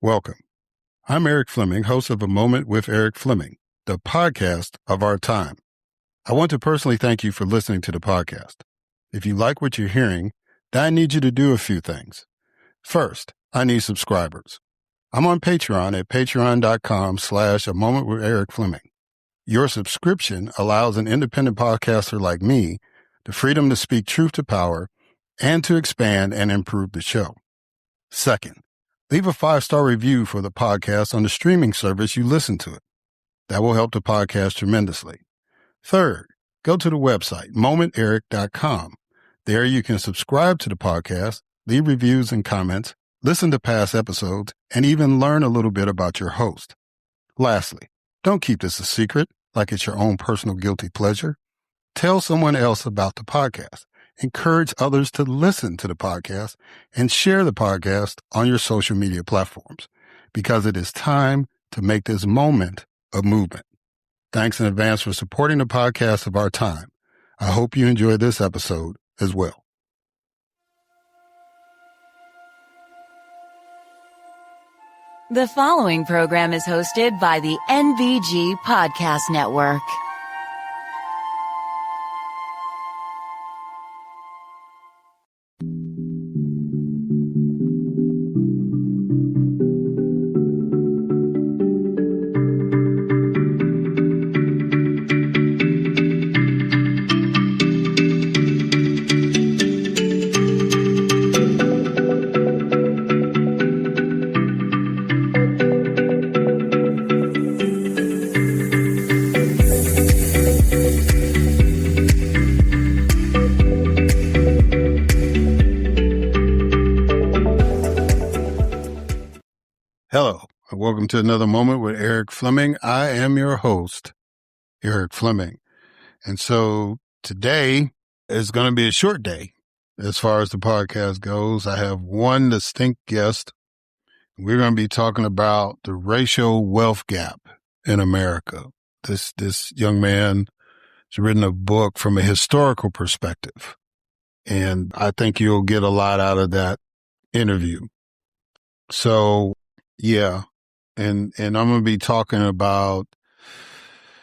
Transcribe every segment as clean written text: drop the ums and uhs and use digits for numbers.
Welcome. I'm Erik Fleming, host of A Moment with Erik Fleming, the podcast of our time. I want to personally thank you for listening to the podcast. If you like what you're hearing, then I need you to do a few things. First, I need subscribers. I'm on Patreon at patreon.com/A Moment with Erik Fleming. Your subscription allows an independent podcaster like me the freedom to speak truth to power and to expand and improve the show. Second, leave a 5-star review for the podcast on the streaming service you listen to it. That will help the podcast tremendously. Third, go to the website, momenterik.com. There you can subscribe to the podcast, leave reviews and comments, listen to past episodes, and even learn a little bit about your host. Lastly, don't keep this a secret like it's your own personal guilty pleasure. Tell someone else about the podcast. Encourage others to listen to the podcast and share the podcast on your social media platforms because it is time to make this moment a movement. Thanks in advance for supporting the podcast of our time. I hope you enjoy this episode as well. The following program is hosted by the NVG Podcast Network. Hello, and welcome to another moment with Erik Fleming. I am your host, Erik Fleming. And so today is going to be a short day as far as the podcast goes. I have one distinct guest. We're going to be talking about the racial wealth gap in America. This young man has written a book from a historical perspective, and I think you'll get a lot out of that interview. So yeah. And I'm going to be talking about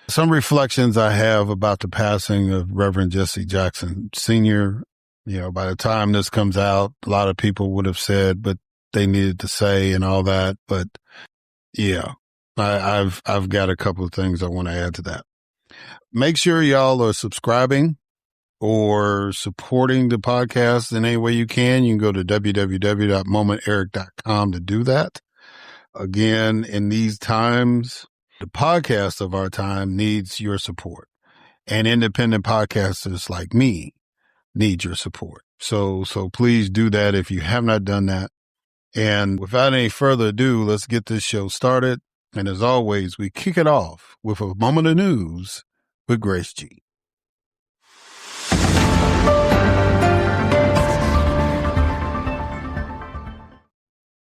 some reflections I have about the passing of Reverend Jesse Jackson Sr. You know, by the time this comes out, a lot of people would have said, but they needed to say and all that. But yeah, I've got a couple of things I want to add to that. Make sure y'all are subscribing or supporting the podcast in any way you can. You can go to www.momenterik.com to do that. Again, in these times, the podcast of our time needs your support, and independent podcasters like me need your support. So please do that if you have not done that. And without any further ado, let's get this show started. And as always, we kick it off with a moment of news with Grace G.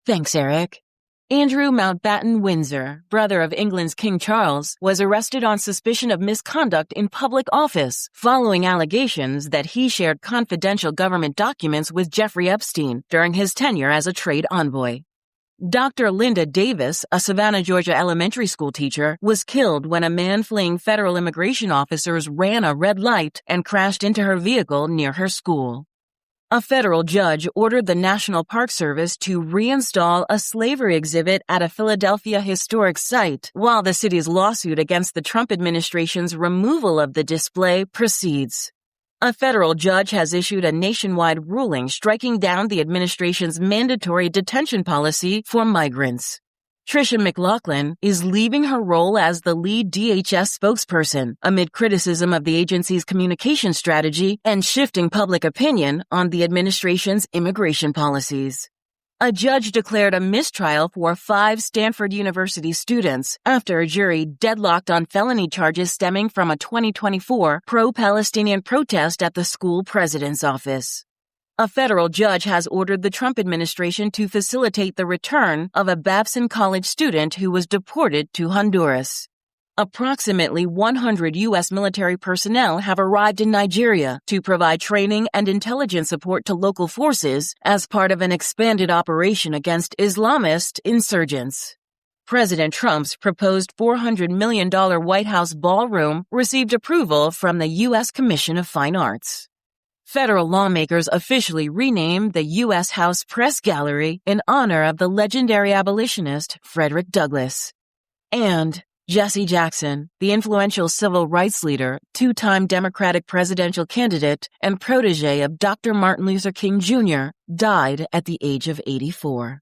Thanks, Erik. Andrew Mountbatten Windsor, brother of England's King Charles, was arrested on suspicion of misconduct in public office following allegations that he shared confidential government documents with Jeffrey Epstein during his tenure as a trade envoy. Dr. Linda Davis, a Savannah, Georgia elementary school teacher, was killed when a man fleeing federal immigration officers ran a red light and crashed into her vehicle near her school. A federal judge ordered the National Park Service to reinstall a slavery exhibit at a Philadelphia historic site while the city's lawsuit against the Trump administration's removal of the display proceeds. A federal judge has issued a nationwide ruling striking down the administration's mandatory detention policy for migrants. Tricia McLaughlin is leaving her role as the lead DHS spokesperson amid criticism of the agency's communication strategy and shifting public opinion on the administration's immigration policies. A judge declared a mistrial for 5 Stanford University students after a jury deadlocked on felony charges stemming from a 2024 pro-Palestinian protest at the school president's office. A federal judge has ordered the Trump administration to facilitate the return of a Babson College student who was deported to Honduras. Approximately 100 U.S. military personnel have arrived in Nigeria to provide training and intelligence support to local forces as part of an expanded operation against Islamist insurgents. President Trump's proposed $400 million White House ballroom received approval from the U.S. Commission of Fine Arts. Federal lawmakers officially renamed the U.S. House Press Gallery in honor of the legendary abolitionist Frederick Douglass. And Jesse Jackson, the influential civil rights leader, two-time Democratic presidential candidate, and protege of Dr. Martin Luther King Jr., died at the age of 84.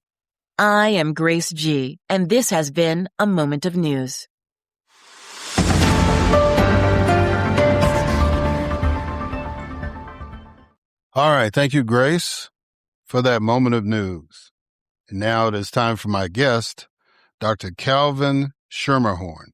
I am Grace G., and this has been A Moment of News. All right. Thank you, Grace, for that moment of news. And now it is time for my guest, Dr. Calvin Schermerhorn.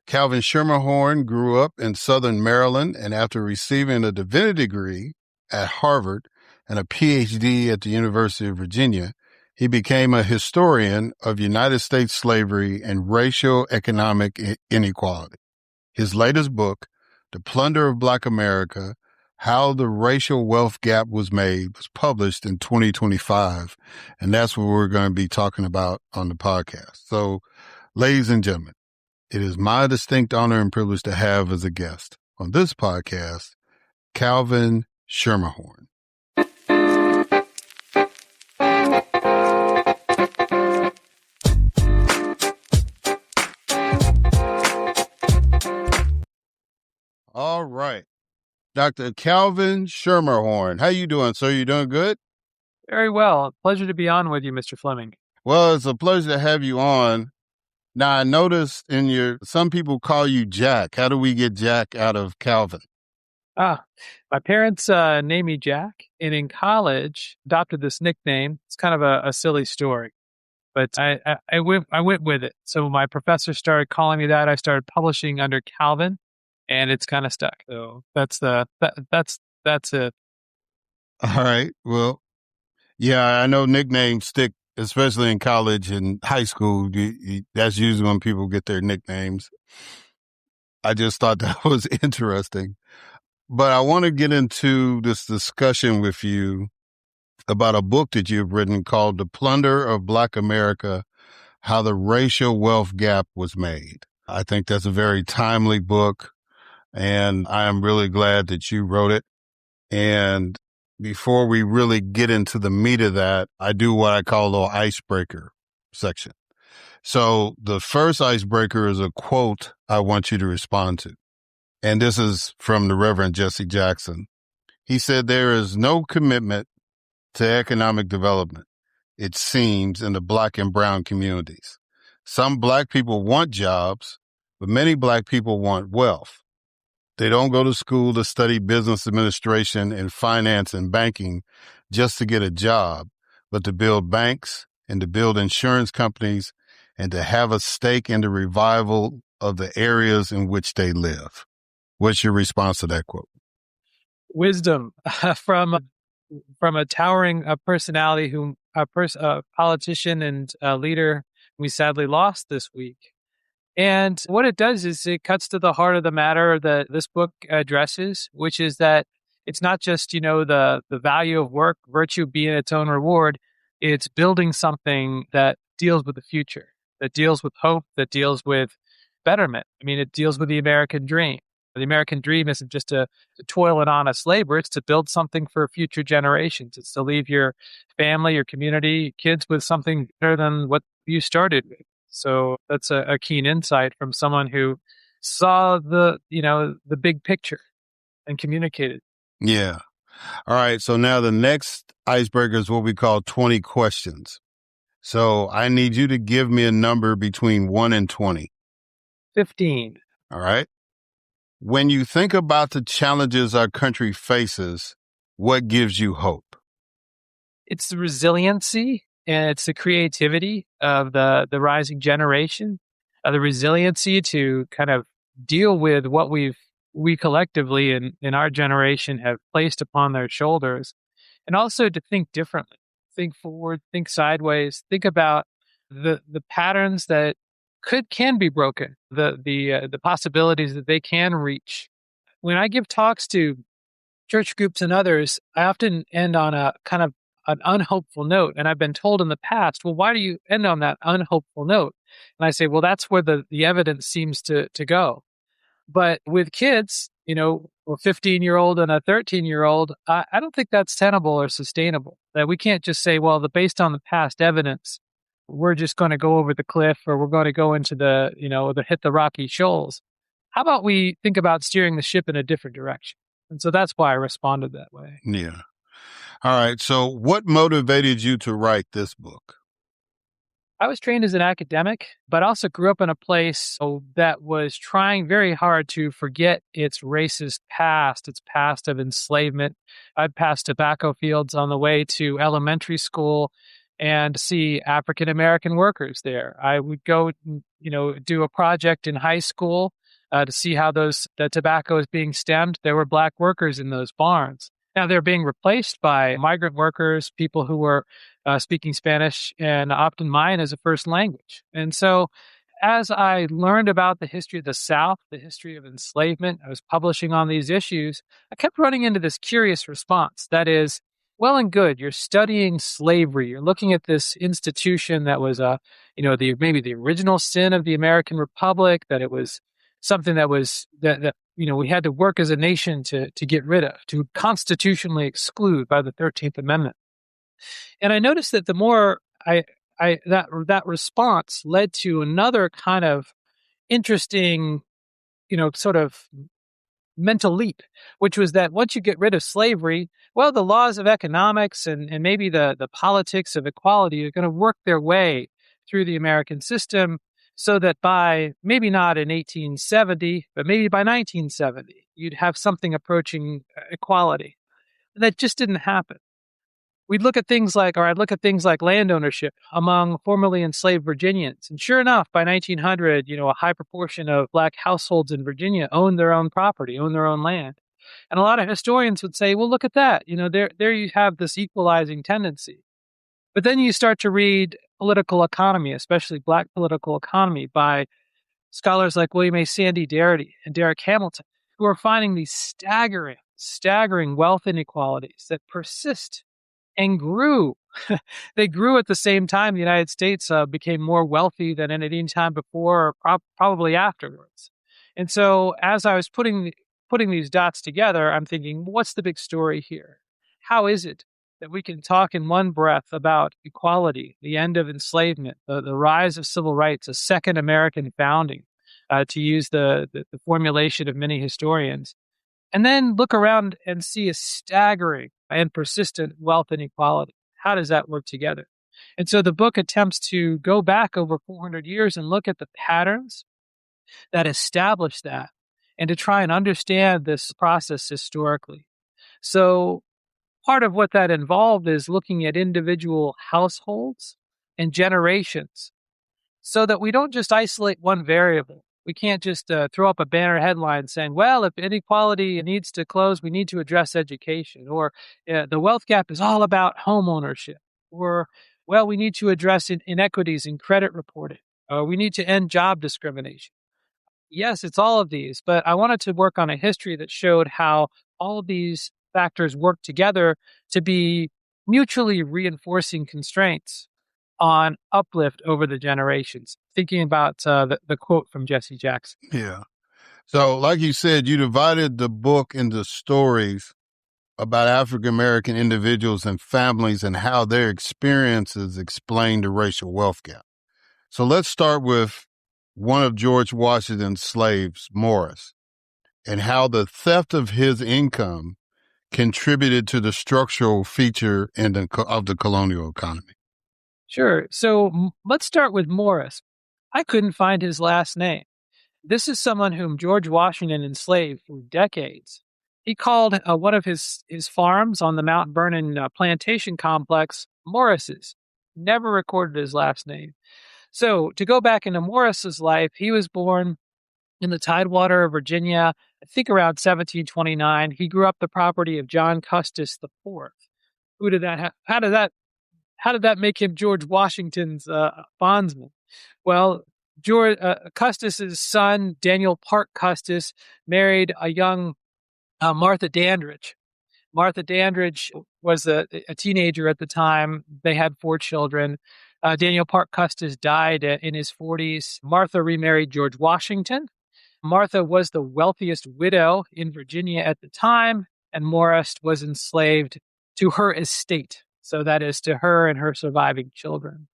Calvin Schermerhorn grew up in Southern Maryland, and after receiving a divinity degree at Harvard and a PhD at the University of Virginia, he became a historian of United States slavery and racial economic inequality. His latest book, The Plunder of Black America, How the Racial Wealth Gap Was Made, was published in 2025, and that's what we're going to be talking about on the podcast. So, ladies and gentlemen, it is my distinct honor and privilege to have as a guest on this podcast, Calvin Schermerhorn. All right. Dr. Calvin Schermerhorn. How you doing, sir? You doing good? Very well. Pleasure to be on with you, Mr. Fleming. Well, it's a pleasure to have you on. Now, I noticed some people call you Jack. How do we get Jack out of Calvin? My parents named me Jack, and in college adopted this nickname. It's kind of a silly story, but I went with it. So my professor started calling me that. I started publishing under Calvin, and it's kind of stuck. So that's it. All right. Well, yeah, I know nicknames stick, especially in college and high school. That's usually when people get their nicknames. I just thought that was interesting. But I want to get into this discussion with you about a book that you've written called The Plunder of Black America, How the Racial Wealth Gap Was Made. I think that's a very timely book, and I am really glad that you wrote it. And before we really get into the meat of that, I do what I call a little icebreaker section. So the first icebreaker is a quote I want you to respond to. And this is from the Reverend Jesse Jackson. He said, "There is no commitment to economic development, it seems, in the Black and brown communities. Some Black people want jobs, but many Black people want wealth. They don't go to school to study business administration and finance and banking just to get a job, but to build banks and to build insurance companies and to have a stake in the revival of the areas in which they live." What's your response to that quote? Wisdom from a towering personality, a politician and a leader we sadly lost this week. And what it does is it cuts to the heart of the matter that this book addresses, which is that it's not just, the value of work, virtue being its own reward. It's building something that deals with the future, that deals with hope, that deals with betterment. I mean, it deals with the American dream. The American dream isn't just to toil in honest labor. It's to build something for future generations. It's to leave your family, your community, kids with something better than what you started with. So that's a keen insight from someone who saw the big picture and communicated. Yeah. All right. So now the next icebreaker is what we call 20 questions. So I need you to give me a number between 1 and 20. 15. All right. When you think about the challenges our country faces, what gives you hope? It's the resiliency and it's the creativity of the rising generation, the resiliency to kind of deal with what we collectively in our generation have placed upon their shoulders, and also to think differently, think forward, think sideways, think about the patterns that can be broken. The possibilities that they can reach. When I give talks to church groups and others, I often end on a kind of an unhopeful note. And I've been told in the past, well, why do you end on that unhopeful note? And I say, well, that's where the evidence seems to go. But with kids, a 15-year-old and a 13-year-old, I don't think that's tenable or sustainable. That we can't just say, well, based on the past evidence, we're just going to go over the cliff or we're going to go into hit the rocky shoals. How about we think about steering the ship in a different direction? And so that's why I responded that way. Yeah. All right. So what motivated you to write this book? I was trained as an academic, but also grew up in a place that was trying very hard to forget its racist past, its past of enslavement. I'd pass tobacco fields on the way to elementary school and see African American workers there. I would go, do a project in high school to see how the tobacco is being stemmed. There were Black workers in those barns. Now they're being replaced by migrant workers, people who were speaking Spanish and often mine as a first language. And so as I learned about the history of the South, the history of enslavement, I was publishing on these issues, I kept running into this curious response. That is, well and good, you're studying slavery. You're looking at this institution that was, maybe the original sin of the American Republic, that it was something that was, that we had to work as a nation to get rid of, to constitutionally exclude by the 13th Amendment. And I noticed that the more that response led to another kind of interesting, sort of mental leap, which was that once you get rid of slavery, well, the laws of economics and maybe the politics of equality are going to work their way through the American system so that by maybe not in 1870, but maybe by 1970, you'd have something approaching equality. And that just didn't happen. I'd look at things like land ownership among formerly enslaved Virginians. And sure enough, by 1900, a high proportion of Black households in Virginia owned their own property, owned their own land. And a lot of historians would say, well, look at that. There you have this equalizing tendency. But then you start to read political economy, especially Black political economy, by scholars like William A. Sandy Darity and Derek Hamilton, who are finding these staggering wealth inequalities that persist and grew. They grew at the same time the United States became more wealthy than at any time before or probably afterwards. And so as I was putting these dots together, I'm thinking, what's the big story here? How is it that we can talk in one breath about equality, the end of enslavement, the rise of civil rights, a second American founding, to use the formulation of many historians, and then look around and see a staggering and persistent wealth inequality? How does that work together? And so the book attempts to go back over 400 years and look at the patterns that establish that and to try and understand this process historically. So part of what that involved is looking at individual households and generations so that we don't just isolate one variable. We can't just throw up a banner headline saying, well, if inequality needs to close, we need to address education. Or the wealth gap is all about home ownership. Or, well, we need to address inequities in credit reporting. Or we need to end job discrimination. Yes, it's all of these. But I wanted to work on a history that showed how all of these factors work together to be mutually reinforcing constraints on uplift over the generations, thinking about the quote from Jesse Jackson. Yeah. So like you said, you divided the book into stories about African-American individuals and families and how their experiences explain the racial wealth gap. So let's start with one of George Washington's slaves, Morris, and how the theft of his income contributed to the structural feature of the colonial economy. Sure. So let's start with Morris. I couldn't find his last name. This is someone whom George Washington enslaved for decades. He called one of his farms on the Mount Vernon plantation complex Morris's. Never recorded his last name. So to go back into Morris's life, he was born in the Tidewater of Virginia, I think around 1729. He grew up the property of John Custis IV. Who did that? How did that make him George Washington's bondsman? Well, Custis's son, Daniel Park Custis, married a young Martha Dandridge. Martha Dandridge was a teenager at the time. They had 4 children. Daniel Park Custis died in his 40s. Martha remarried George Washington. Martha was the wealthiest widow in Virginia at the time, and Morris was enslaved to her estate. So that is to her and her surviving children.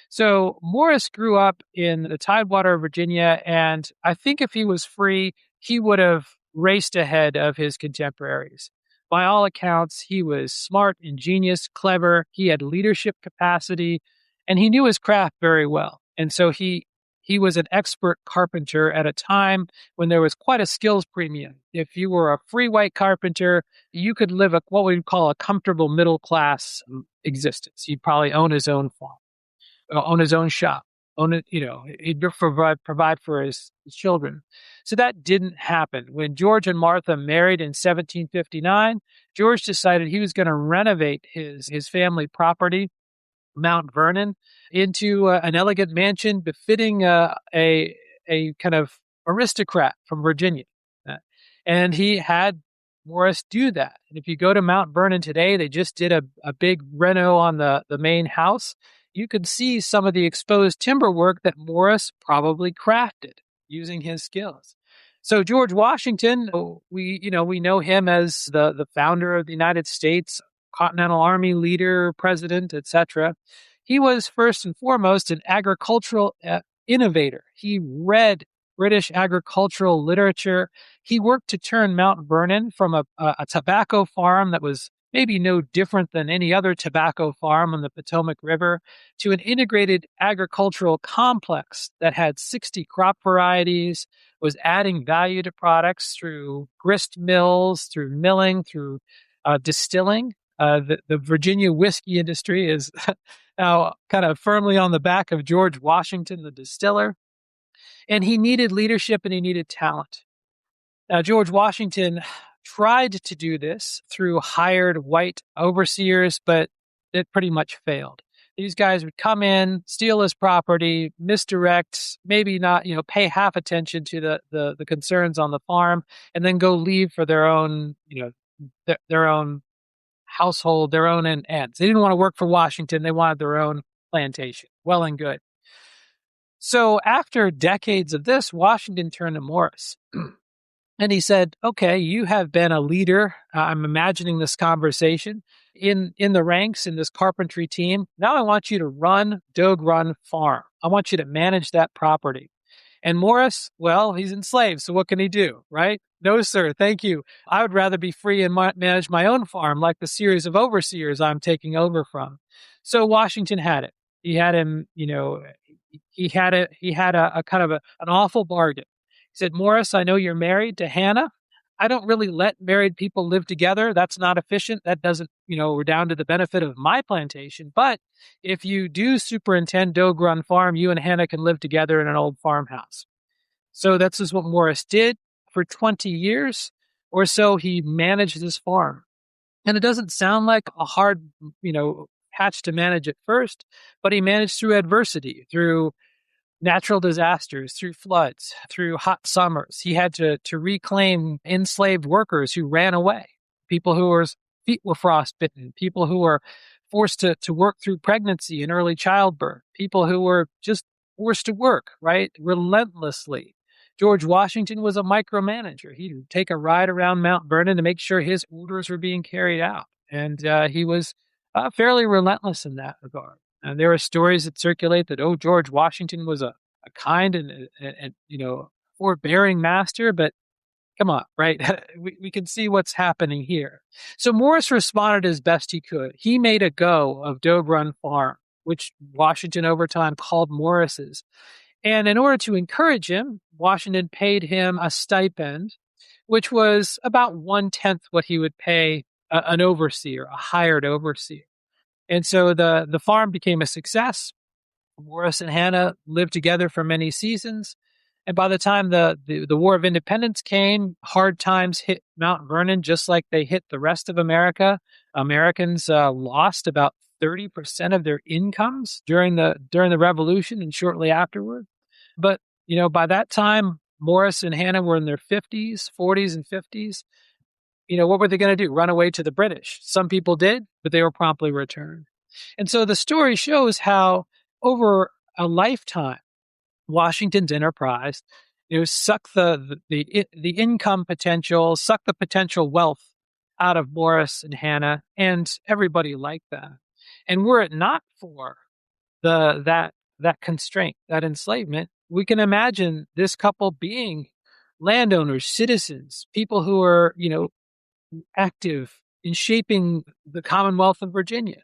So Morris grew up in the Tidewater of Virginia, and I think if he was free, he would have raced ahead of his contemporaries. By all accounts, he was smart, ingenious, clever. He had leadership capacity, and he knew his craft very well. And so he was an expert carpenter at a time when there was quite a skills premium. If you were a free white carpenter, you could live what we'd call a comfortable middle class existence. He'd probably own his own farm, own his own shop, he'd provide for his children. So that didn't happen. When George and Martha married in 1759, George decided he was going to renovate his family property, Mount Vernon, into an elegant mansion befitting a kind of aristocrat from Virginia. And he had Morris do that. And if you go to Mount Vernon today, they just did a big reno on the main house. You could see some of the exposed timber work that Morris probably crafted using his skills. So George Washington, we know him as the founder of the United States, Continental Army leader, president, etc. He was first and foremost an agricultural innovator. He read British agricultural literature. He worked to turn Mount Vernon from a tobacco farm that was maybe no different than any other tobacco farm on the Potomac River to an integrated agricultural complex that had 60 crop varieties, was adding value to products through grist mills, through milling, through distilling. The Virginia whiskey industry is now kind of firmly on the back of George Washington, the distiller. And he needed leadership and he needed talent. Now, George Washington tried to do this through hired white overseers, but it pretty much failed. These guys would come in, steal his property, misdirect, maybe not, pay half attention to the concerns on the farm, and then go leave for their own, their own household, their own ends. They didn't want to work for Washington. They wanted their own plantation. Well and good. So after decades of this, Washington turned to Morris. And he said, okay, you have been a leader. I'm imagining this conversation in the ranks in this carpentry team. Now I want you to run Dogue Run Farm. I want you to manage that property. And Morris, well, he's enslaved. So what can he do, right? No, sir. Thank you. I would rather be free and manage my own farm like the series of overseers I'm taking over from. So Washington had it. He had him, he had a kind of an awful bargain. He said, Morris, I know you're married to Hannah. I don't really let married people live together. That's not efficient. That doesn't, redound to the benefit of my plantation. But if you do superintend Dogue Run Farm, you and Hannah can live together in an old farmhouse. So that's just what Morris did. For 20 years or so, he managed this farm. And it doesn't sound like a hard, patch to manage at first, but he managed through adversity, through natural disasters, through floods, through hot summers. He had to reclaim enslaved workers who ran away, people whose feet were frostbitten, people who were forced to work through pregnancy and early childbirth, people who were just forced to work, right, relentlessly. George Washington was a micromanager. He'd take a ride around Mount Vernon to make sure his orders were being carried out. And he was fairly relentless in that regard. And there are stories that circulate that, George Washington was a kind and forbearing master, but come on, right? we can see what's happening here. So Morris responded as best he could. He made a go of Dogue Run Farm, which Washington over time called Morris's. And in order to encourage him, Washington paid him a stipend, which was about 1/10 what he would pay an overseer, a hired overseer. And so the farm became a success. Morris and Hannah lived together for many seasons. And by the time the War of Independence came, hard times hit Mount Vernon just like they hit the rest of America. Americans lost about 30% of their incomes during the Revolution and shortly afterward. But, by that time, Morris and Hannah were in their 50s, 40s, and 50s. What were they going to do? Run away to the British? Some people did, but they were promptly returned. And so the story shows how over a lifetime, Washington's enterprise, suck the income potential, suck the potential wealth out of Morris and Hannah and everybody like that. And were it not for that constraint, that enslavement, we can imagine this couple being landowners, citizens, people who are, active in shaping the Commonwealth of Virginia.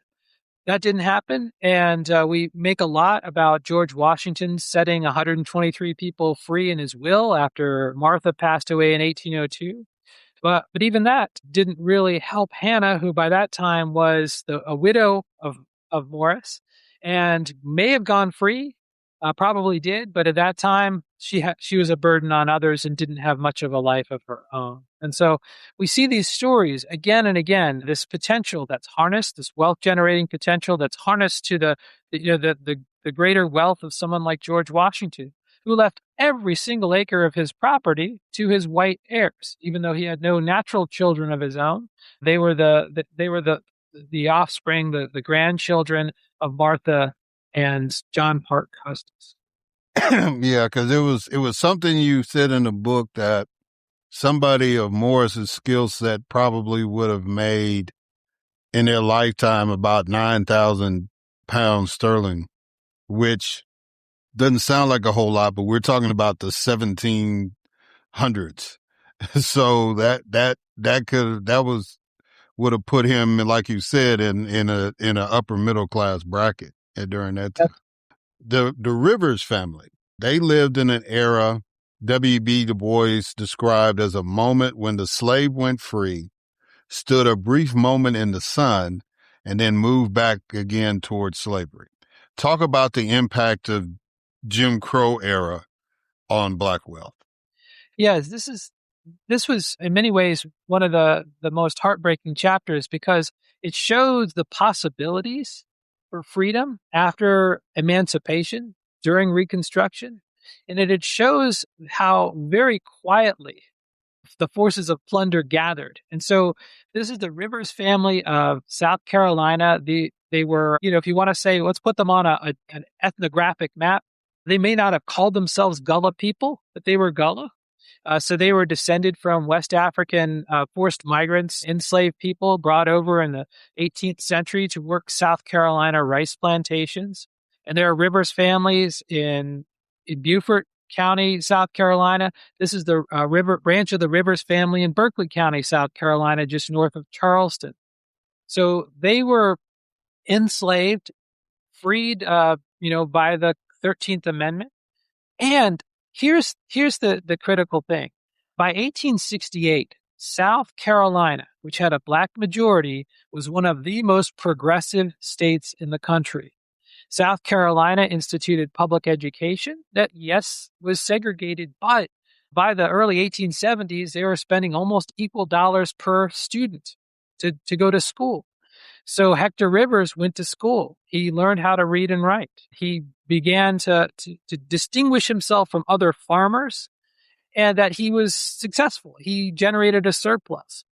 That didn't happen. And we make a lot about George Washington setting 123 people free in his will after Martha passed away in 1802. But even that didn't really help Hannah, who by that time was a widow of Morris and may have gone free, probably did. But at that time, she was a burden on others and didn't have much of a life of her own. And so we see these stories again and again, this potential that's harnessed, this wealth generating potential that's harnessed to the greater wealth of someone like George Washington, who left every single acre of his property to his white heirs, even though he had no natural children of his own. They were the offspring, the grandchildren of Martha and John Parke Custis. Yeah, because it was something you said in the book that somebody of Morris's skill set probably would have made in their lifetime about 9,000 pounds sterling, which doesn't sound like a whole lot, but we're talking about the 1700s. So would have put him, like you said, in a upper middle class bracket during that time. The Rivers family, they lived in an era W.B. Du Bois described as a moment when the slave went free, stood a brief moment in the sun, and then moved back again towards slavery. Talk about the impact of Jim Crow era on Black wealth. Yes, this was in many ways one of the most heartbreaking chapters because it shows the possibilities for freedom after emancipation during Reconstruction. And it shows how very quietly the forces of plunder gathered. And so this is the Rivers family of South Carolina. They were, if you want to say, let's put them on an ethnographic map, they may not have called themselves Gullah people, but they were Gullah. So they were descended from West African forced migrants, enslaved people brought over in the 18th century to work South Carolina rice plantations. And there are Rivers families in Beaufort County, South Carolina. This is the branch of the Rivers family in Berkeley County, South Carolina, just north of Charleston. So they were enslaved, freed, by the 13th Amendment. And here's the critical thing. By 1868, South Carolina, which had a Black majority, was one of the most progressive states in the country. South Carolina instituted public education that, yes, was segregated, but by the early 1870s, they were spending almost equal dollars per student to go to school. So Hector Rivers went to school. He learned how to read and write. He began to distinguish himself from other farmers, and that he was successful. He generated a surplus.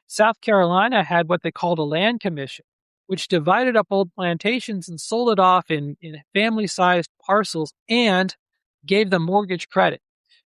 South Carolina had what they called a land commission, which divided up old plantations and sold it off in family-sized parcels and gave them mortgage credit.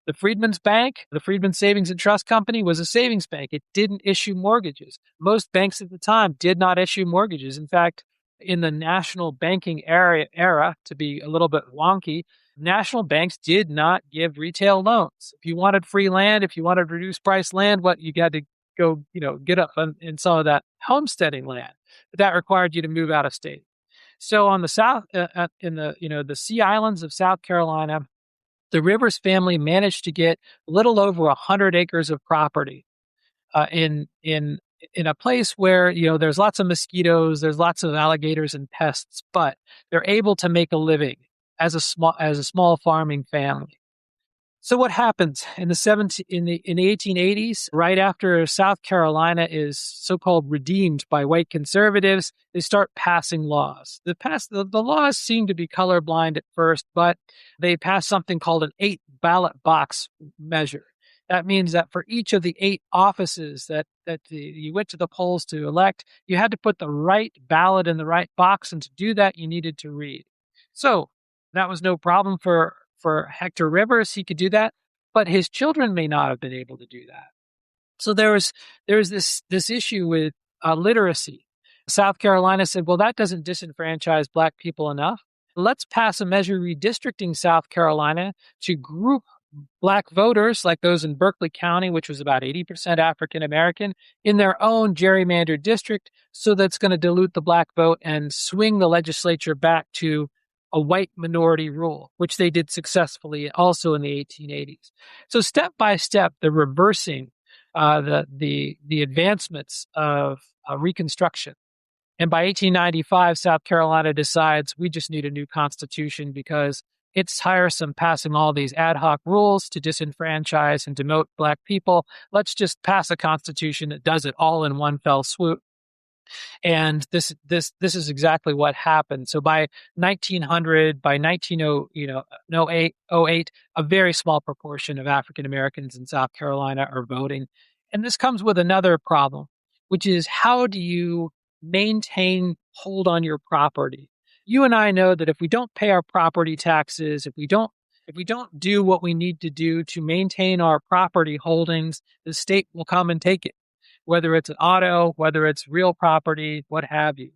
The Freedmen's Bank, the Freedmen Savings and Trust Company, was a savings bank. It didn't issue mortgages. Most banks at the time did not issue mortgages. In fact, in the national banking era, to be a little bit wonky, national banks did not give retail loans. If you wanted free land, if you wanted reduced price land, you had to go, get up in some of that homesteading land. But that required you to move out of state. So on the south, in the Sea Islands of South Carolina, the Rivers family managed to get a little over 100 acres of property in a place where there's lots of mosquitoes, there's lots of alligators and pests, but they're able to make a living as a small farming family. So what happens in the 1880s, right after South Carolina is so-called redeemed by white conservatives, they start passing laws. The laws seem to be colorblind at first, but they pass something called an 8 ballot box measure. That means that for each of the 8 offices that you went to the polls to elect, you had to put the right ballot in the right box, and to do that, you needed to read. So that was no problem for Hector Rivers. He could do that, but his children may not have been able to do that. So there was this issue with literacy. South Carolina said, well, that doesn't disenfranchise Black people enough. Let's pass a measure redistricting South Carolina to group Black voters, like those in Berkeley County, which was about 80% African American, in their own gerrymandered district, so that's going to dilute the Black vote and swing the legislature back to a white minority rule, which they did successfully also in the 1880s. So step by step, they're reversing the advancements of Reconstruction. And by 1895, South Carolina decides we just need a new constitution because it's tiresome passing all these ad hoc rules to disenfranchise and demote Black people. Let's just pass a constitution that does it all in one fell swoop. And this is exactly what happened. So by 1900, by 1908, a very small proportion of African Americans in South Carolina are voting. And this comes with another problem, which is how do you maintain hold on your property? You and I know that if we don't pay our property taxes, if we don't do what we need to do to maintain our property holdings, the state will come and take it, whether it's an auto, whether it's real property, what have you.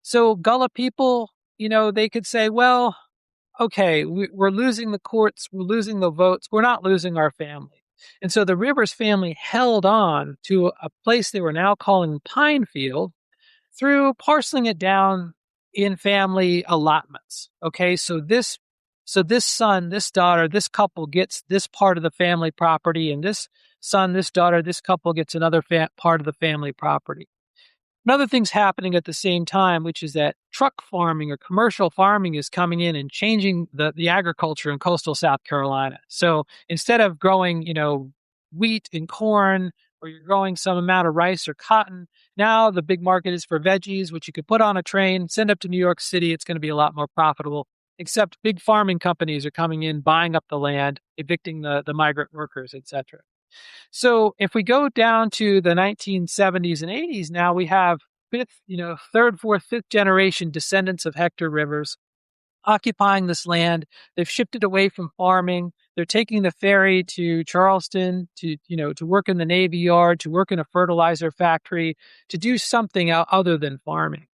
So Gullah people, they could say, well, okay, we're losing the courts, we're losing the votes, we're not losing our family. And so the Rivers family held on to a place they were now calling Pinefield through parceling it down in family allotments. Okay, so this son, this daughter, this couple gets this part of the family property, and this son, this daughter, this couple gets another part of the family property. Another thing's happening at the same time, which is that truck farming or commercial farming is coming in and changing the agriculture in coastal South Carolina. So instead of growing, wheat and corn, or you're growing some amount of rice or cotton, now the big market is for veggies, which you could put on a train, send up to New York City. It's going to be a lot more profitable, except big farming companies are coming in, buying up the land, evicting the migrant workers, etc. So if we go down to the 1970s and 80s, now we have third, fourth, fifth generation descendants of Hector Rivers occupying this land. They've shifted away from farming. They're taking the ferry to Charleston to work in the Navy Yard, to work in a fertilizer factory, to do something other than farming.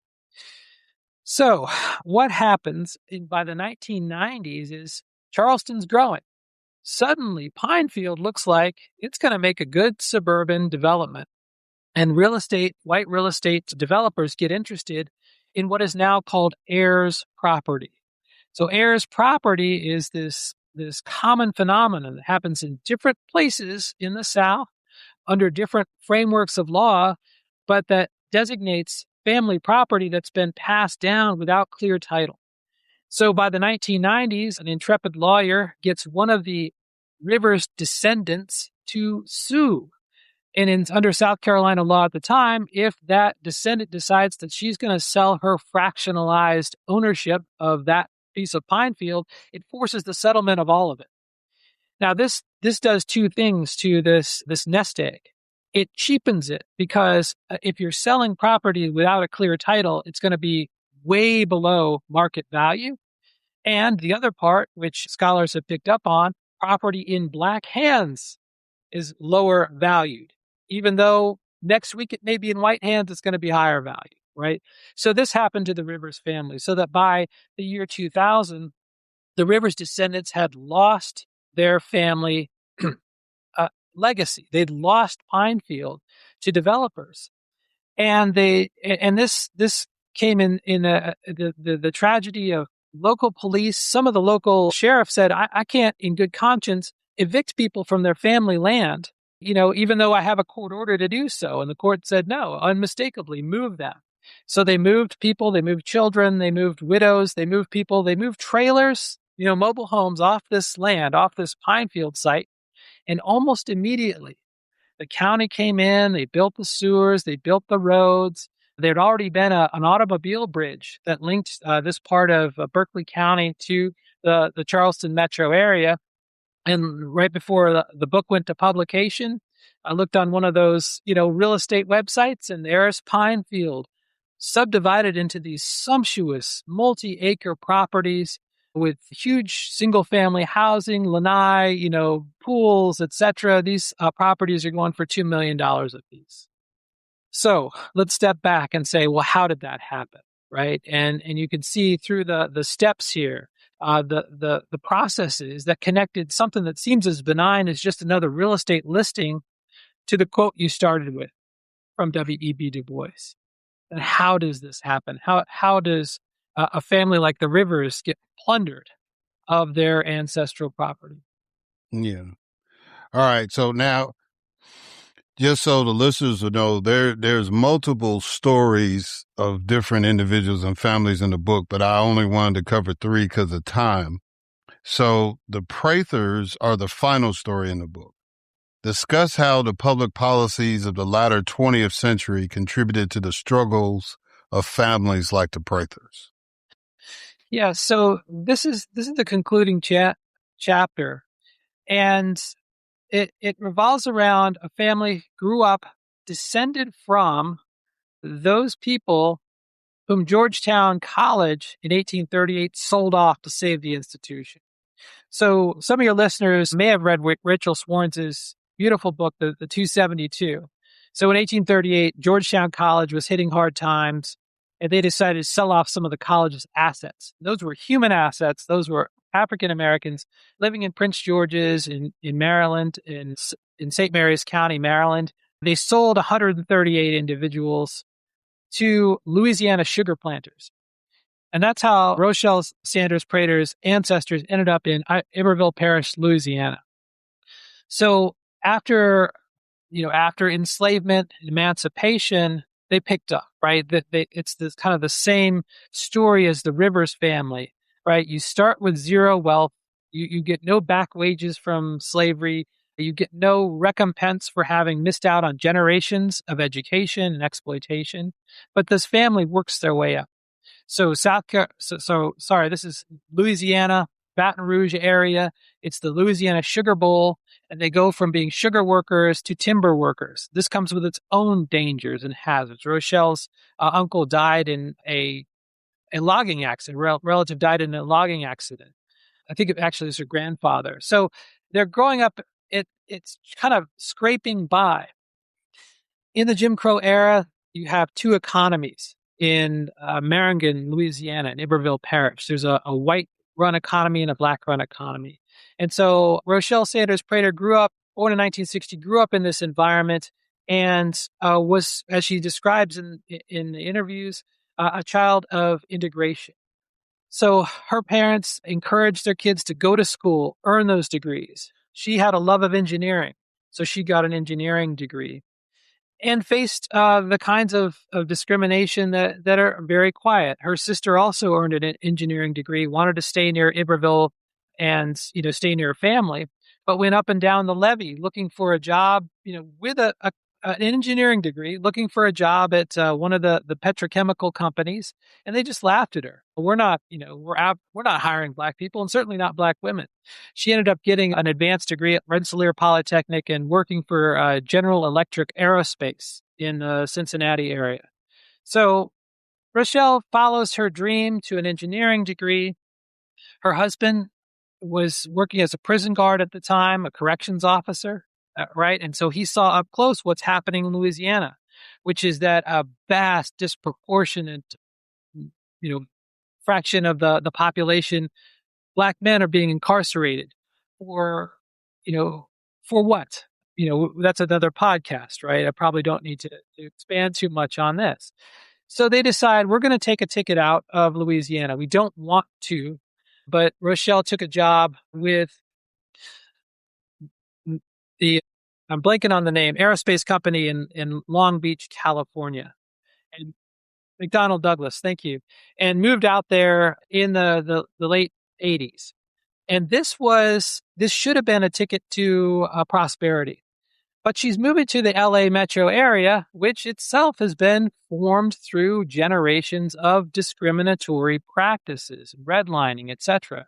So what happens by the 1990s is Charleston's growing. Suddenly, Pinefield looks like it's going to make a good suburban development. And white real estate developers get interested in what is now called heirs property. So heirs property is this common phenomenon that happens in different places in the South under different frameworks of law, but that designates family property that's been passed down without clear title. So by the 1990s, an intrepid lawyer gets one of the Rivers descendants to sue. And under South Carolina law at the time, if that descendant decides that she's going to sell her fractionalized ownership of that piece of Pinefield, it forces the settlement of all of it. Now, this does two things to this nest egg. It cheapens it because if you're selling property without a clear title, it's going to be way below market value. And the other part, which scholars have picked up on, property in Black hands is lower valued, even though next week it may be in white hands, it's going to be higher value, right? So this happened to the Rivers family, so that by the year 2000, the Rivers descendants had lost their family legacy. They'd lost Pinefield to developers. And this came in the tragedy of local police. Some of the local sheriffs said, I can't in good conscience evict people from their family land, even though I have a court order to do so. And the court said, no, unmistakably move them. So they moved people, they moved children, they moved widows, they moved people, they moved trailers. mobile homes off this land, off this pine field site. And almost immediately, the county came in, they built the sewers, they built the roads. There had already been an automobile bridge that linked this part of Berkeley County to the Charleston metro area. And right before the book went to publication, I looked on one of those, real estate websites, and there's Pine Field subdivided into these sumptuous multi-acre properties with huge single-family housing, lanai, pools, etc. These properties are going for $2 million a piece. So let's step back and say, well, how did that happen, right? And you can see through the steps here, the processes that connected something that seems as benign as just another real estate listing to the quote you started with from W.E.B. Du Bois. And how does this happen? How does a family like the Rivers get plundered of their ancestral property? Yeah. All right. So now, just so the listeners will know, there's multiple stories of different individuals and families in the book, but I only wanted to cover 3 because of time. So the Prathers are the final story in the book. Discuss how the public policies of the latter 20th century contributed to the struggles of families like the Prathers. Yeah, so this is the concluding chapter, and it revolves around a family grew up descended from those people whom Georgetown College in 1838 sold off to save the institution. So some of your listeners may have read Rachel Swarns' beautiful book, the 272. So in 1838, Georgetown College was hitting hard times, and they decided to sell off some of the college's assets. Those were human assets. Those were African Americans living in Prince George's, in Maryland, in St. Mary's County, Maryland. They sold 138 individuals to Louisiana sugar planters. And that's how Rochelle Sanders Prater's ancestors ended up in Iberville Parish, Louisiana. So after enslavement, emancipation, they picked up, right? It's this kind of the same story as the Rivers family, right? You start with zero wealth. You get no back wages from slavery. You get no recompense for having missed out on generations of education and exploitation. But this family works their way up. So this is Louisiana, Baton Rouge area. It's the Louisiana Sugar Bowl, and they go from being sugar workers to timber workers. This comes with its own dangers and hazards. Rochelle's uncle died in a logging accident. Relative died in a logging accident. I think it actually was her grandfather. So they're growing up. It's kind of scraping by. In the Jim Crow era, you have 2 economies in Marengon, Louisiana, in Iberville Parish. There's a white-run economy and a black-run economy. And so Rochelle Sanders Prater born in 1960, grew up in this environment and was, as she describes in the interviews, a child of integration. So her parents encouraged their kids to go to school, earn those degrees. She had a love of engineering, so she got an engineering degree. And faced the kinds of discrimination that are very quiet. Her sister also earned an engineering degree, wanted to stay near Iberville and stay near her family, but went up and down the levee looking for a job, with an engineering degree, looking for a job at one of the petrochemical companies, and they just laughed at her. We're not hiring Black people, and certainly not Black women. She ended up getting an advanced degree at Rensselaer Polytechnic and working for General Electric Aerospace in the Cincinnati area. So Rochelle follows her dream to an engineering degree. Her husband was working as a prison guard at the time, a corrections officer, right? And so he saw up close what's happening in Louisiana, which is that a vast, disproportionate, fraction of the population, Black men, are being incarcerated for what? That's another podcast, right? I probably don't need to expand too much on this. So they decide, we're going to take a ticket out of Louisiana. We don't want to, but Rochelle took a job with I'm blanking on the name, aerospace company in Long Beach, California. And McDonnell Douglas, thank you. And moved out there in the late 80s. And this should have been a ticket to prosperity. But she's moving to the LA metro area, which itself has been formed through generations of discriminatory practices, redlining, etc.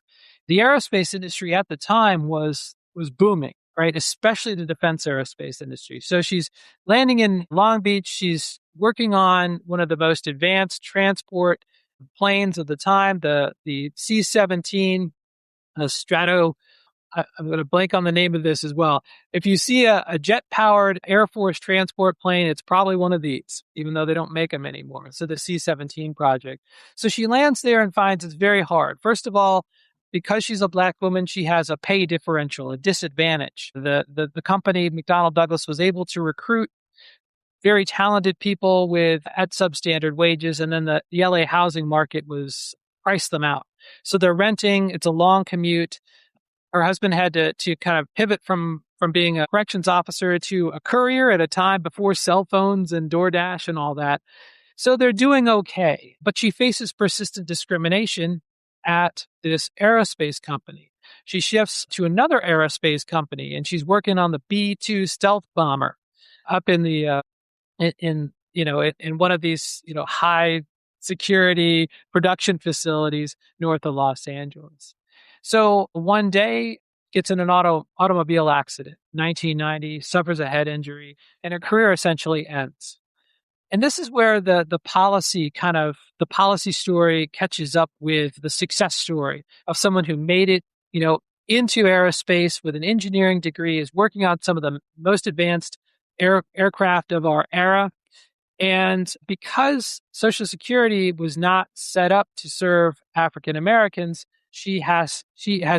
The aerospace industry at the time was booming, right? Especially the defense aerospace industry. So she's landing in Long Beach. She's working on one of the most advanced transport planes of the time, the C-17 Strato. I'm going to blank on the name of this as well. If you see a jet-powered Air Force transport plane, it's probably one of these, even though they don't make them anymore. So the C-17 project. So she lands there and finds it's very hard. First of all, because she's a Black woman, she has a pay differential, a disadvantage. The company, McDonnell Douglas, was able to recruit very talented people at substandard wages, and then the LA housing market was priced them out. So they're renting. It's a long commute. Her husband had to kind of pivot from being a corrections officer to a courier at a time before cell phones and DoorDash and all that. So they're doing okay, but she faces persistent discrimination at this aerospace company. She shifts to another aerospace company, and she's working on the B-2 stealth bomber up in the in one of these high security production facilities north of Los Angeles. So one day gets in an automobile accident, 1990, suffers a head injury, and her career essentially ends. And this is where the policy story catches up with the success story of someone who made it, into aerospace with an engineering degree, is working on some of the most advanced aircraft of our era. And because Social Security was not set up to serve African Americans, she has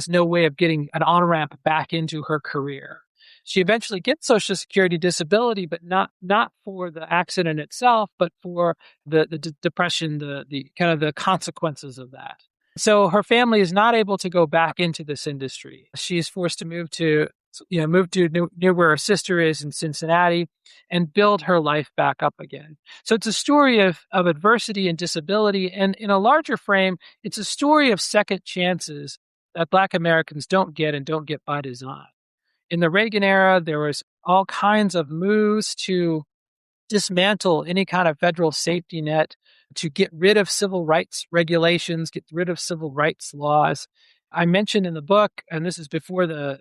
no way of getting an on-ramp back into her career. She eventually gets Social Security disability, but not for the accident itself, but for the depression, the kind of the consequences of that. So her family is not able to go back into this industry. She's forced to move to near where her sister is in Cincinnati and build her life back up again. So it's a story of adversity and disability. And in a larger frame, it's a story of second chances that Black Americans don't get and don't get by design. In the Reagan era, there was all kinds of moves to dismantle any kind of federal safety net, to get rid of civil rights regulations, get rid of civil rights laws. I mentioned in the book, and this is before the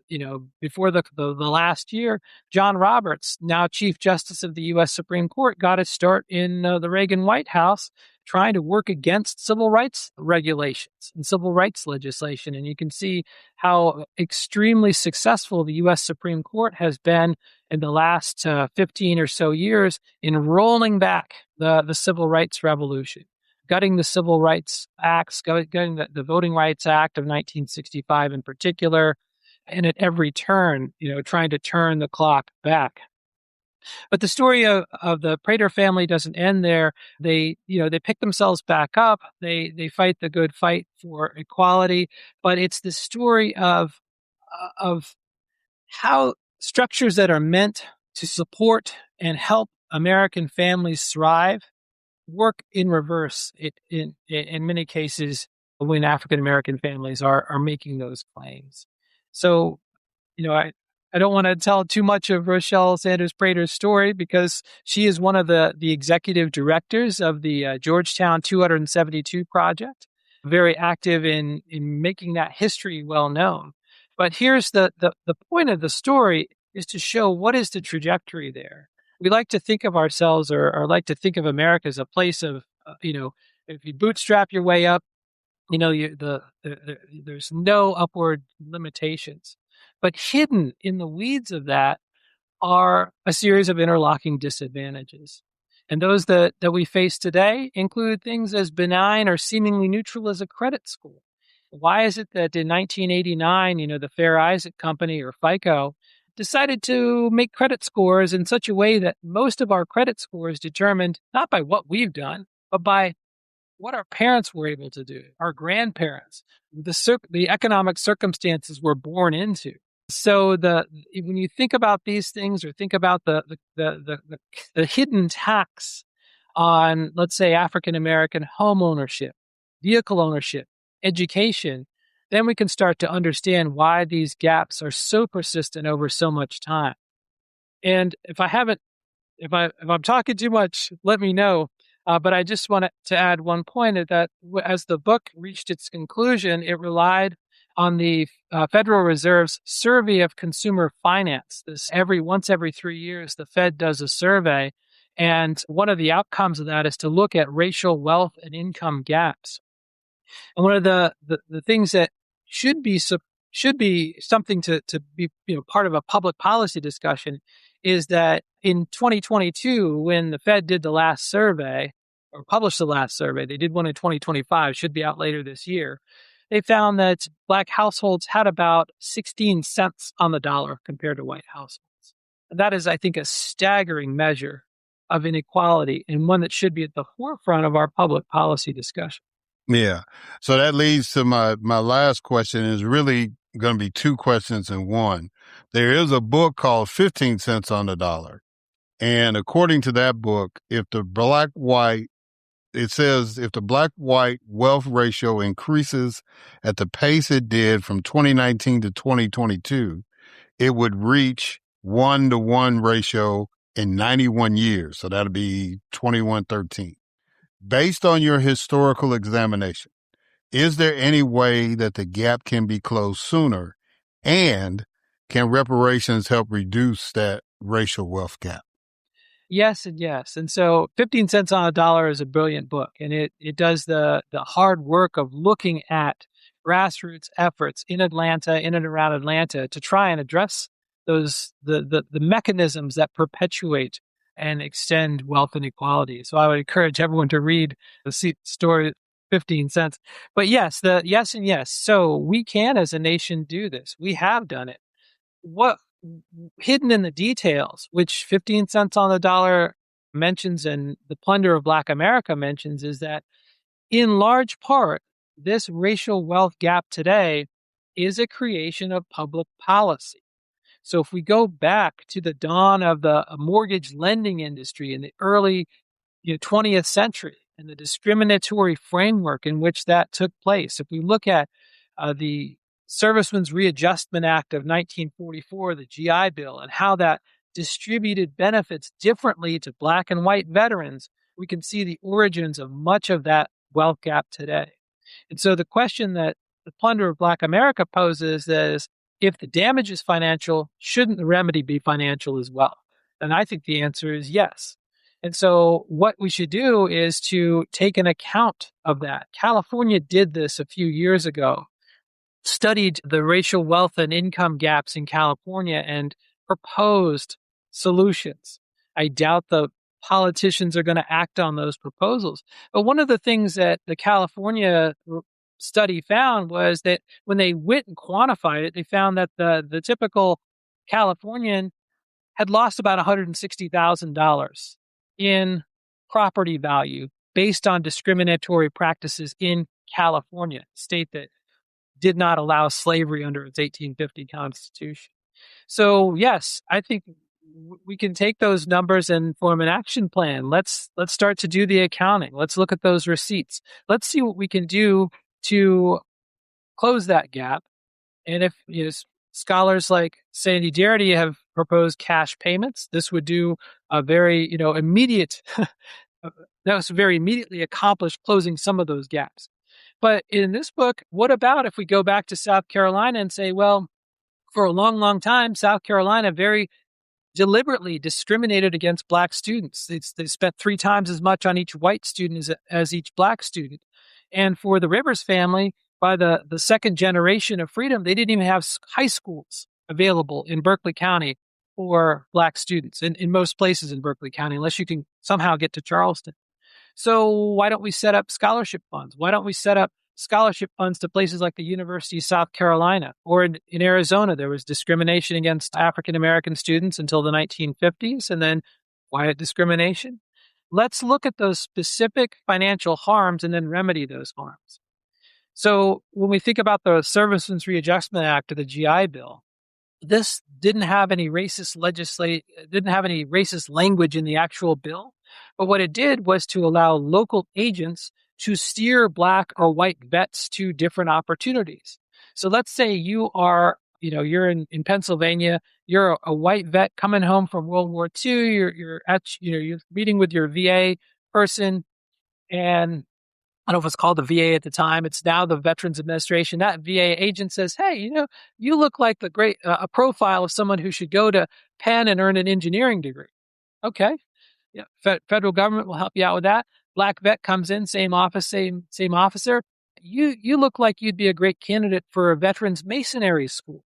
last year, John Roberts, now Chief Justice of the U.S. Supreme Court, got his start in the Reagan White House trying to work against civil rights regulations and civil rights legislation. And you can see how extremely successful the U.S. Supreme Court has been in the last 15 or so years in rolling back the civil rights revolution, gutting the Civil Rights Acts, gutting the Voting Rights Act of 1965 in particular, and at every turn, trying to turn the clock back. But the story of the Prater family doesn't end there. They pick themselves back up. They fight the good fight for equality. But it's the story of how structures that are meant to support and help American families thrive work in reverse. In many cases, when African American families are making those claims. So, I don't want to tell too much of Rochelle Sanders Prater's story because she is one of the executive directors of the Georgetown 272 project, very active in making that history well known. But here's the point of the story is to show what is the trajectory there. We like to think of ourselves or like to think of America as a place of, if you bootstrap your way up, there's no upward limitations. But hidden in the weeds of that are a series of interlocking disadvantages. And those that we face today include things as benign or seemingly neutral as a credit score. Why is it that in 1989, the Fair Isaac Company or FICO decided to make credit scores in such a way that most of our credit scores determined not by what we've done, but by what our parents were able to do, our grandparents, the economic circumstances we're born into. So when you think about these things, or think about the hidden tax on, let's say, African American home ownership, vehicle ownership, education, then we can start to understand why these gaps are so persistent over so much time. And if I'm talking too much, let me know. But I just wanted to add one point that as the book reached its conclusion, it relied on the Federal Reserve's survey of consumer finance. Once every 3 years, the Fed does a survey. And one of the outcomes of that is to look at racial wealth and income gaps. And one of the things that should be something to be part of a public policy discussion is that in 2022, when the Fed did the last survey or published the last survey, they did one in 2025, should be out later this year. They found that Black households had about 16 cents on the dollar compared to white households. And that is, I think, a staggering measure of inequality and one that should be at the forefront of our public policy discussion. Yeah. So that leads to my last question is really going to be two questions in one. There is a book called 15 Cents on the Dollar. And according to that book, if the black-white wealth ratio increases at the pace it did from 2019 to 2022, it would reach 1-to-1 ratio in 91 years. So that'll be 2113. Based on your historical examination, is there any way that the gap can be closed sooner? And can reparations help reduce that racial wealth gap? Yes and yes. And so 15 Cents on a Dollar is a brilliant book, and it does the hard work of looking at grassroots efforts in Atlanta, in and around Atlanta, to try and address the mechanisms that perpetuate and extend wealth inequality. So I would encourage everyone to read the story 15 Cents. But yes, yes and yes. So we can, as a nation, do this. We have done it. What hidden in the details, which 15 Cents on the Dollar mentions and the Plunder of Black America mentions, is that in large part, this racial wealth gap today is a creation of public policy. So if we go back to the dawn of the mortgage lending industry in the early 20th century and the discriminatory framework in which that took place, if we look at the Servicemen's Readjustment Act of 1944, the GI Bill, and how that distributed benefits differently to Black and white veterans, we can see the origins of much of that wealth gap today. And so the question that the Plunder of Black America poses is, if the damage is financial, shouldn't the remedy be financial as well? And I think the answer is yes. And so what we should do is to take an account of that. California did this a few years ago, studied the racial wealth and income gaps in California and proposed solutions. I doubt the politicians are going to act on those proposals. But one of the things that the California study found was that when they went and quantified it, they found that the typical Californian had lost about $160,000 in property value based on discriminatory practices in California, a state that did not allow slavery under its 1850 Constitution. So yes, I think we can take those numbers and form an action plan. Let's start to do the accounting. Let's look at those receipts. Let's see what we can do to close that gap. And if scholars like Sandy Darity have proposed cash payments, this would do a very immediate. That was very immediately accomplished closing some of those gaps. But in this book, what about if we go back to South Carolina and say, well, for a long, long time, South Carolina very deliberately discriminated against Black students. They spent 3 times as much on each white student as each Black student. And for the Rivers family, by the second generation of freedom, they didn't even have high schools available in Berkeley County for Black students, in most places in Berkeley County, unless you can somehow get to Charleston. So why don't we set up scholarship funds? Why don't we set up scholarship funds to places like the University of South Carolina? Or in Arizona, there was discrimination against African-American students until the 1950s, and then quiet discrimination. Let's look at those specific financial harms and then remedy those harms. So when we think about the Servicemen's Readjustment Act or the GI Bill, this didn't have any racist language in the actual bill. But what it did was to allow local agents to steer Black or white vets to different opportunities. So let's say you are, you're in Pennsylvania, you're a white vet coming home from World War II, you're meeting with your VA person, and I don't know if it's called the VA at the time. It's now the Veterans Administration. That VA agent says, "Hey, you look like a profile of someone who should go to Penn and earn an engineering degree." Okay, yeah, federal government will help you out with that. Black vet comes in, same office, same officer. You look like you'd be a great candidate for a veterans masonry school.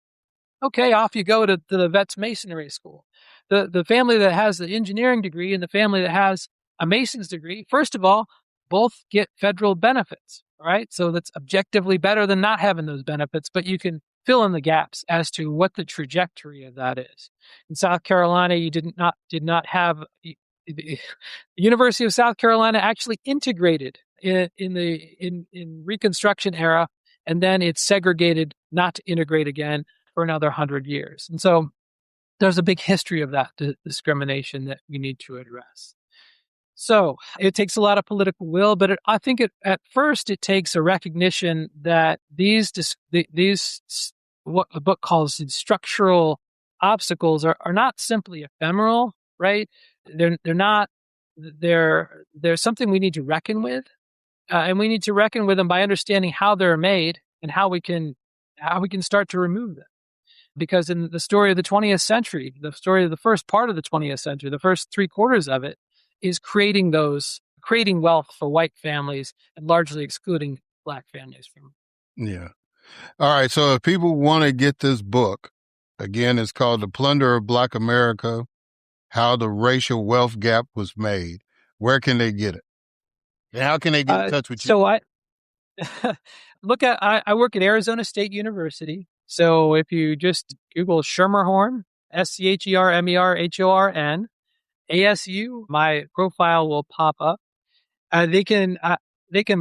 Okay, off you go to the vets masonry school. The family that has the engineering degree and the family that has a mason's degree, first of all, both get federal benefits. All right, so that's objectively better than not having those benefits, but you can fill in the gaps as to what the trajectory of that is. In South Carolina, you did not have the University of South Carolina actually integrated in Reconstruction era, and then it's segregated not to integrate again for another 100 years. And so there's a big history of that discrimination that we need to address. So it takes a lot of political will, but I think at first it takes a recognition that these what the book calls structural obstacles are not simply ephemeral, right? They're not. They're something we need to reckon with, and we need to reckon with them by understanding how they're made and how we can start to remove them. Because in the story of the 20th century, the story of the first part of the 20th century, the first 3/4 of it is creating wealth for white families and largely excluding Black families from. Yeah. All right. So if people want to get this book, again, it's called The Plunder of Black America, How the Racial Wealth Gap Was Made. Where can they get it? And how can they get in touch with you? So I I work at Arizona State University. So if you just Google Schermerhorn, Schermerhorn, ASU, my profile will pop up. They can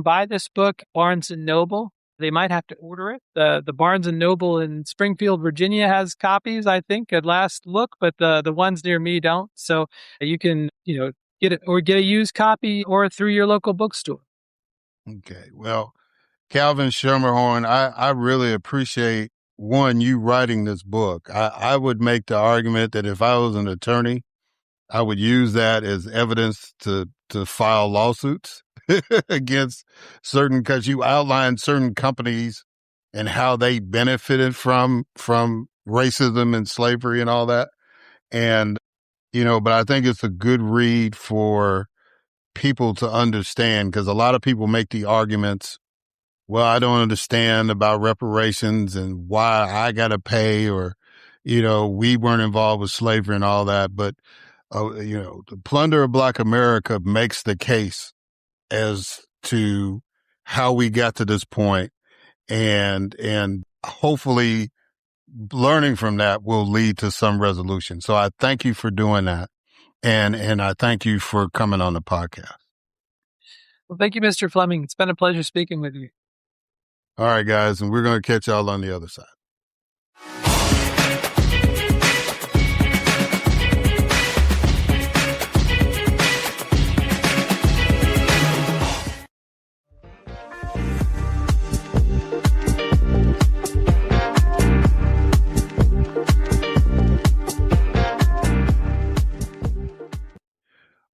buy this book, Barnes and Noble. They might have to order it. The Barnes and Noble in Springfield, Virginia has copies, I think, at last look, but the ones near me don't. So you can, get it or get a used copy or through your local bookstore. Okay. Well, Calvin Schermerhorn, I really appreciate, one, you writing this book. I would make the argument that if I was an attorney, I would use that as evidence to file lawsuits against certain, because you outlined certain companies and how they benefited from racism and slavery and all that. And, but I think it's a good read for people to understand, because a lot of people make the arguments, well, I don't understand about reparations and why I got to pay, or, we weren't involved with slavery and all that. But, the Plunder of Black America makes the case as to how we got to this point, and hopefully learning from that will lead to some resolution. So I thank you for doing that. And I thank you for coming on the podcast. Well, thank you, Mr. Fleming. It's been a pleasure speaking with you. All right, guys, and we're going to catch y'all on the other side.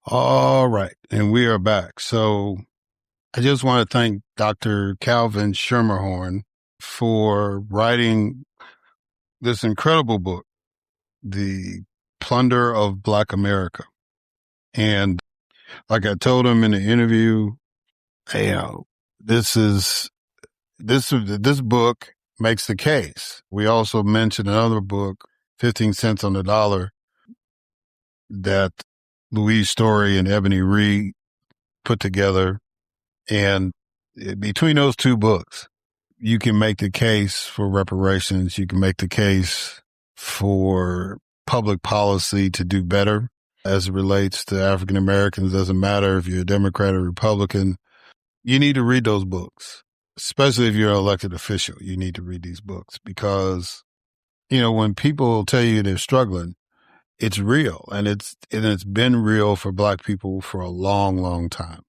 All right, and we are back. So I just want to thank Dr. Calvin Schermerhorn for writing this incredible book, The Plunder of Black America. And like I told him in the interview, this book makes the case. We also mentioned another book, 15 Cents on the Dollar, that Louise Story and Ebony Reed put together. And between those two books, you can make the case for reparations. You can make the case for public policy to do better as it relates to African Americans. Doesn't matter if you're a Democrat or Republican. You need to read those books, especially if you're an elected official. You need to read these books because, when people tell you they're struggling, it's real, and it's been real for Black people for a long, long time.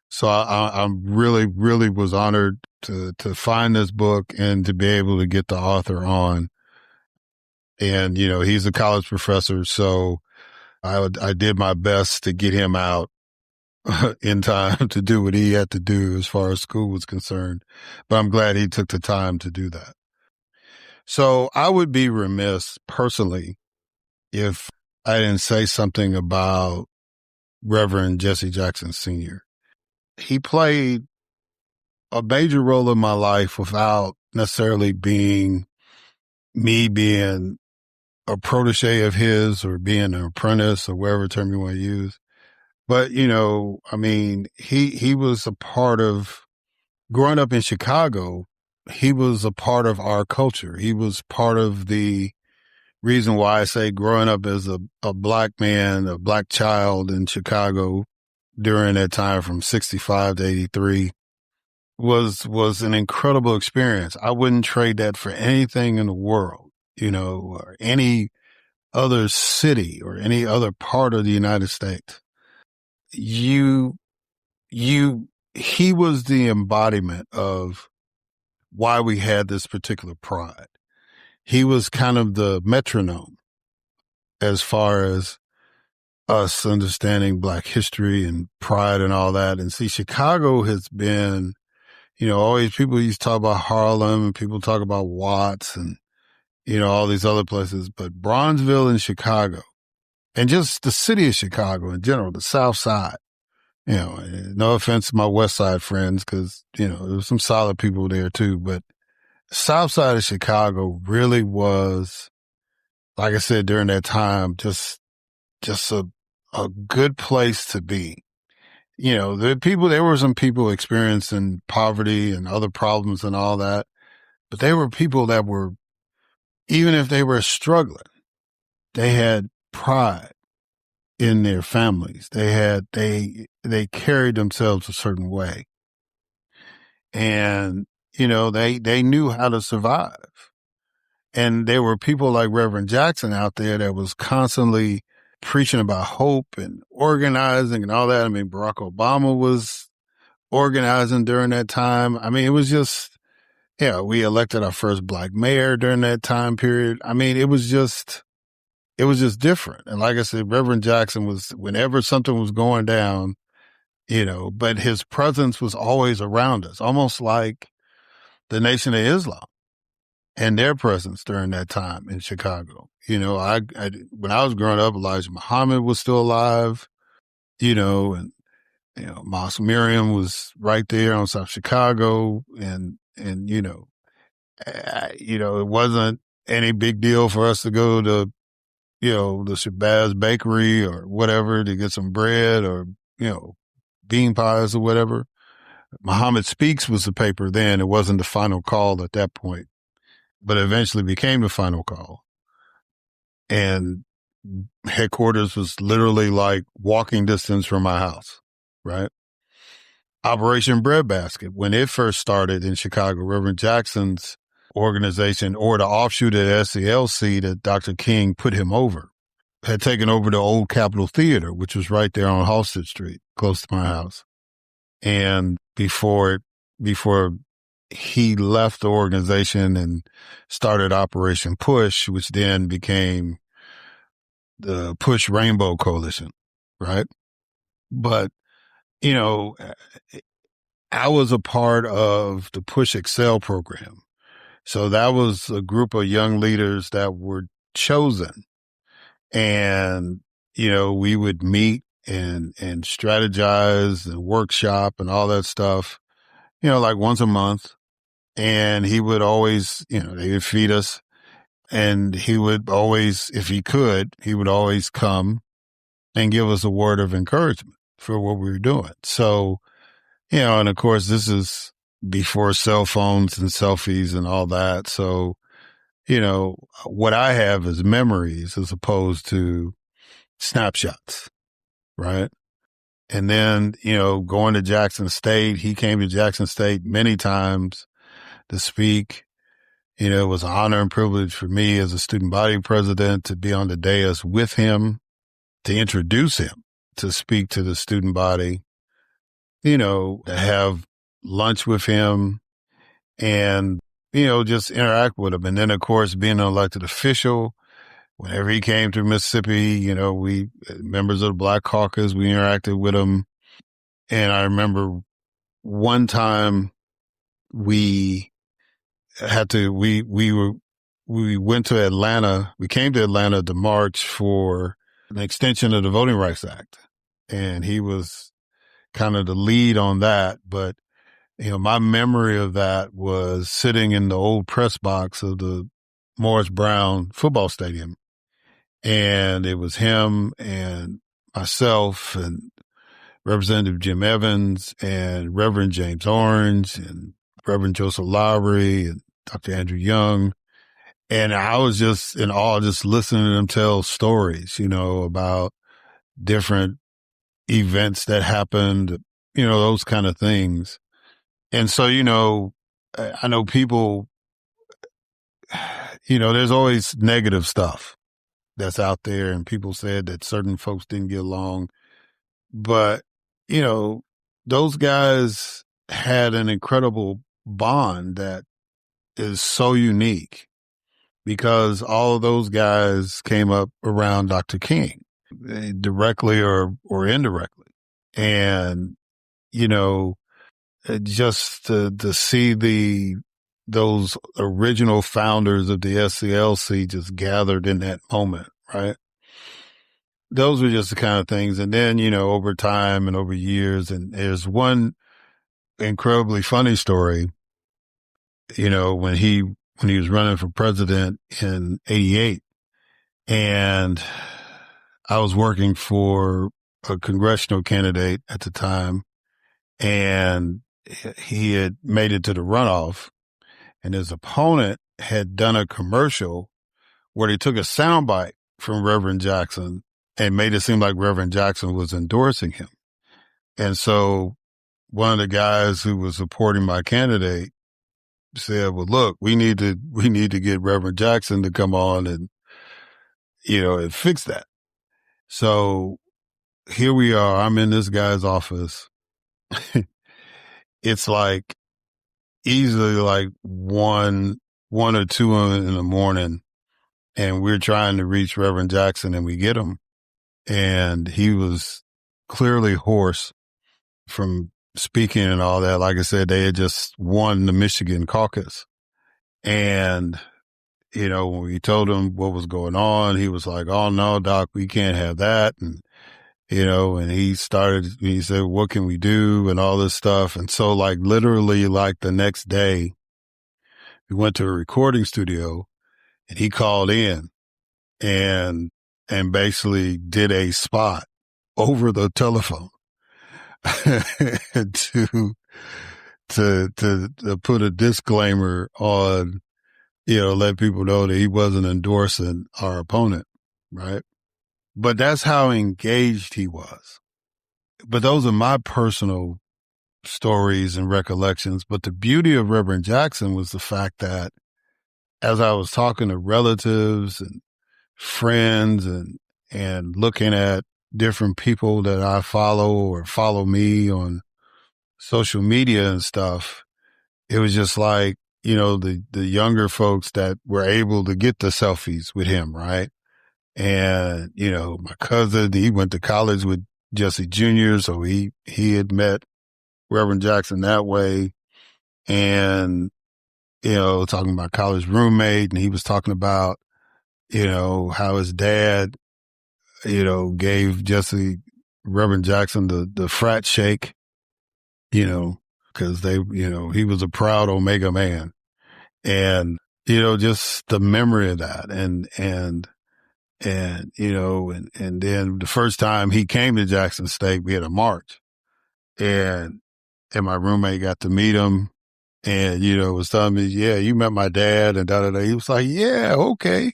So I really, really was honored to find this book and to be able to get the author on. And, he's a college professor, so I did my best to get him out in time to do what he had to do as far as school was concerned. But I'm glad he took the time to do that. So I would be remiss personally if I didn't say something about Reverend Jesse Jackson Sr. He played a major role in my life without necessarily being a protege of his or being an apprentice or whatever term you want to use. But, he was a part of growing up in Chicago. He was a part of our culture. He was part of the reason why I say growing up as a black man, a black child in Chicago during that time from 65 to 83 was an incredible experience. I wouldn't trade that for anything in the world, or any other city or any other part of the United States. He was the embodiment of why we had this particular pride. He was kind of the metronome as far as us understanding Black history and pride and all that. And see, Chicago has been, always people used to talk about Harlem and people talk about Watts and, all these other places, but Bronzeville and Chicago and just the city of Chicago in general, the South Side, no offense to my West Side friends, because, there was some solid people there too, but South Side of Chicago really was, like I said, during that time, just a good place to be. There were some people experiencing poverty and other problems and all that, but they were people that were, even if they were struggling, they had pride in their families. They carried themselves a certain way. And, they knew how to survive. And there were people like Reverend Jackson out there that was constantly preaching about hope and organizing and all that. I mean, Barack Obama was organizing during that time. I mean, it was just, we elected our first Black mayor during that time period. I mean, it was just different. And like I said, Reverend Jackson was, whenever something was going down, but his presence was always around us, almost like the Nation of Islam and their presence during that time in Chicago. When I was growing up, Elijah Muhammad was still alive, and, Mosque Miriam was right there on South Chicago. And it wasn't any big deal for us to go to, the Shabazz Bakery or whatever to get some bread or, bean pies or whatever. Muhammad Speaks was the paper then. It wasn't the final call at that point, but eventually became the final call. And headquarters was literally like walking distance from my house, right? Operation Breadbasket, when it first started in Chicago, Reverend Jackson's organization, or the offshoot at SCLC that Dr. King put him over, had taken over the old Capitol Theater, which was right there on Halsted Street, close to my house. And before he left the organization and started Operation Push, which then became the Push Rainbow Coalition, right? But, I was a part of the Push Excel program. So that was a group of young leaders that were chosen. And, we would meet and strategize and workshop and all that stuff, like once a month. And he would always, they would feed us. And he would always, if he could, he would always come and give us a word of encouragement for what we were doing. So, and of course, this is before cell phones and selfies and all that. So, what I have is memories as opposed to snapshots, right? And then, going to Jackson State, he came to Jackson State many times to speak. It was an honor and privilege for me as a student body president to be on the dais with him, to introduce him, to speak to the student body, to have lunch with him. and, just interact with him. And then, of course, being an elected official, whenever he came to Mississippi, we, members of the Black Caucus, we interacted with him. And I remember one time we went to Atlanta. We came to Atlanta to march for an extension of the Voting Rights Act. And he was kind of the lead on that. But, my memory of that was sitting in the old press box of the Morris Brown football stadium. And it was him and myself and Representative Jim Evans and Reverend James Orange and Reverend Joseph Lowry and Dr. Andrew Young. And I was just in awe, just listening to them tell stories, about different events that happened, those kind of things. And so, I know people, there's always negative stuff that's out there, and people said that certain folks didn't get along. But, those guys had an incredible bond that is so unique because all of those guys came up around Dr. King directly or indirectly. And, just to see those original founders of the SCLC just gathered in that moment, right? Those were just the kind of things. And then, over time and over years, and there's one incredibly funny story, when he was running for president in 88, and I was working for a congressional candidate at the time, and he had made it to the runoff, and his opponent had done a commercial where they took a soundbite from Reverend Jackson and made it seem like Reverend Jackson was endorsing him. And so one of the guys who was supporting my candidate said, well, look, we need to get Reverend Jackson to come on and, and fix that. So here we are. I'm in this guy's office. It's like easily like one or two in the morning, and we're trying to reach Reverend Jackson, and we get him. And he was clearly hoarse from speaking and all that. Like I said, they had just won the Michigan caucus. And, when we told him what was going on, he was like, oh no, Doc, we can't have that. And, and he said, what can we do? And all this stuff. And so literally the next day, we went to a recording studio, and he called in and basically did a spot over the telephone to put a disclaimer on, let people know that he wasn't endorsing our opponent, right? But that's how engaged he was. But those are my personal stories and recollections. But the beauty of Reverend Jackson was the fact that as I was talking to relatives and friends and looking at different people that I follow or follow me on social media and stuff, it was just like, the younger folks that were able to get the selfies with him, right? And, my cousin, he went to college with Jesse Jr., so he had met Reverend Jackson that way. And, talking about college roommate, and he was talking about, how his dad, gave Reverend Jackson the frat shake, because he was a proud Omega man. And, just the memory of that. And then the first time he came to Jackson State, we had a march, and my roommate got to meet him, and, was telling me, yeah, you met my dad, and da-da-da. He was like, yeah, okay.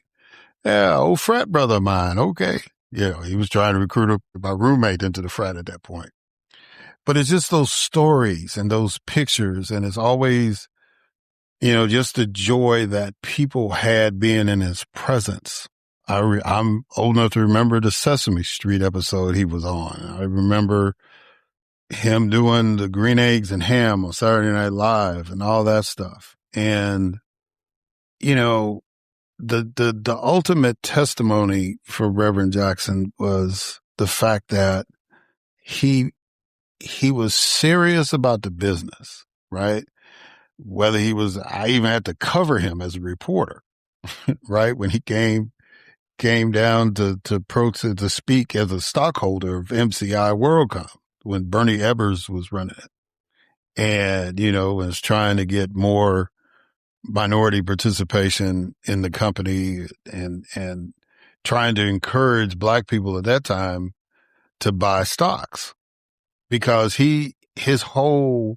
Yeah, old frat brother of mine. Okay. He was trying to recruit my roommate into the frat at that point. But it's just those stories and those pictures. And it's always, just the joy that people had being in his presence. I'm old enough to remember the Sesame Street episode he was on. I remember him doing the green eggs and ham on Saturday Night Live and all that stuff. And, the ultimate testimony for Reverend Jackson was the fact that he was serious about the business, right? I even had to cover him as a reporter, right? When he came down to speak as a stockholder of MCI WorldCom when Bernie Ebbers was running it. And, was trying to get more minority participation in the company and trying to encourage Black people at that time to buy stocks because his whole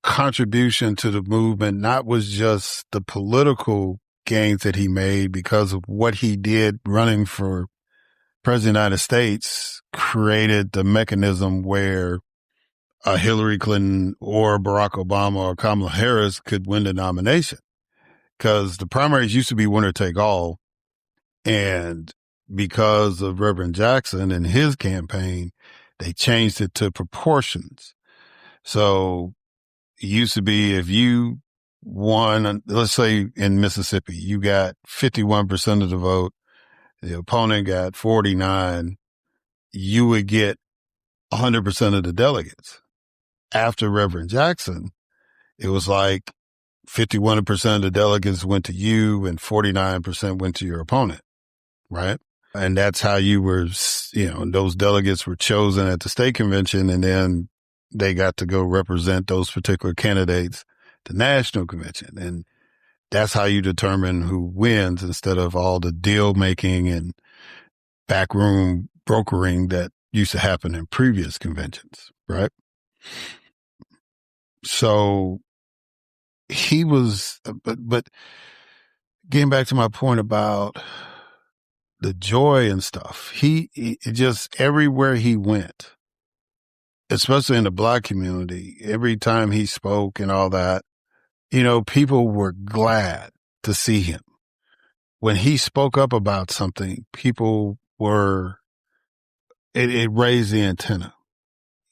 contribution to the movement not was just the political gains that he made because of what he did running for President of the United States created the mechanism where Hillary Clinton or Barack Obama or Kamala Harris could win the nomination because the primaries used to be winner take all. And because of Reverend Jackson and his campaign, they changed it to proportions. So it used to be if you won, let's say in Mississippi, you got 51% of the vote, the opponent got 49, you would get 100% of the delegates. After Reverend Jackson, it was like 51% of the delegates went to you and 49% went to your opponent, right? And that's how you were, those delegates were chosen at the state convention and then they got to go represent those particular candidates at the national convention. And that's how you determine who wins instead of all the deal making and backroom brokering that used to happen in previous conventions, right? So he was, but getting back to my point about the joy and stuff, he just everywhere he went, especially in the Black community, every time he spoke and all that, people were glad to see him. When he spoke up about something, people were, it raised the antenna.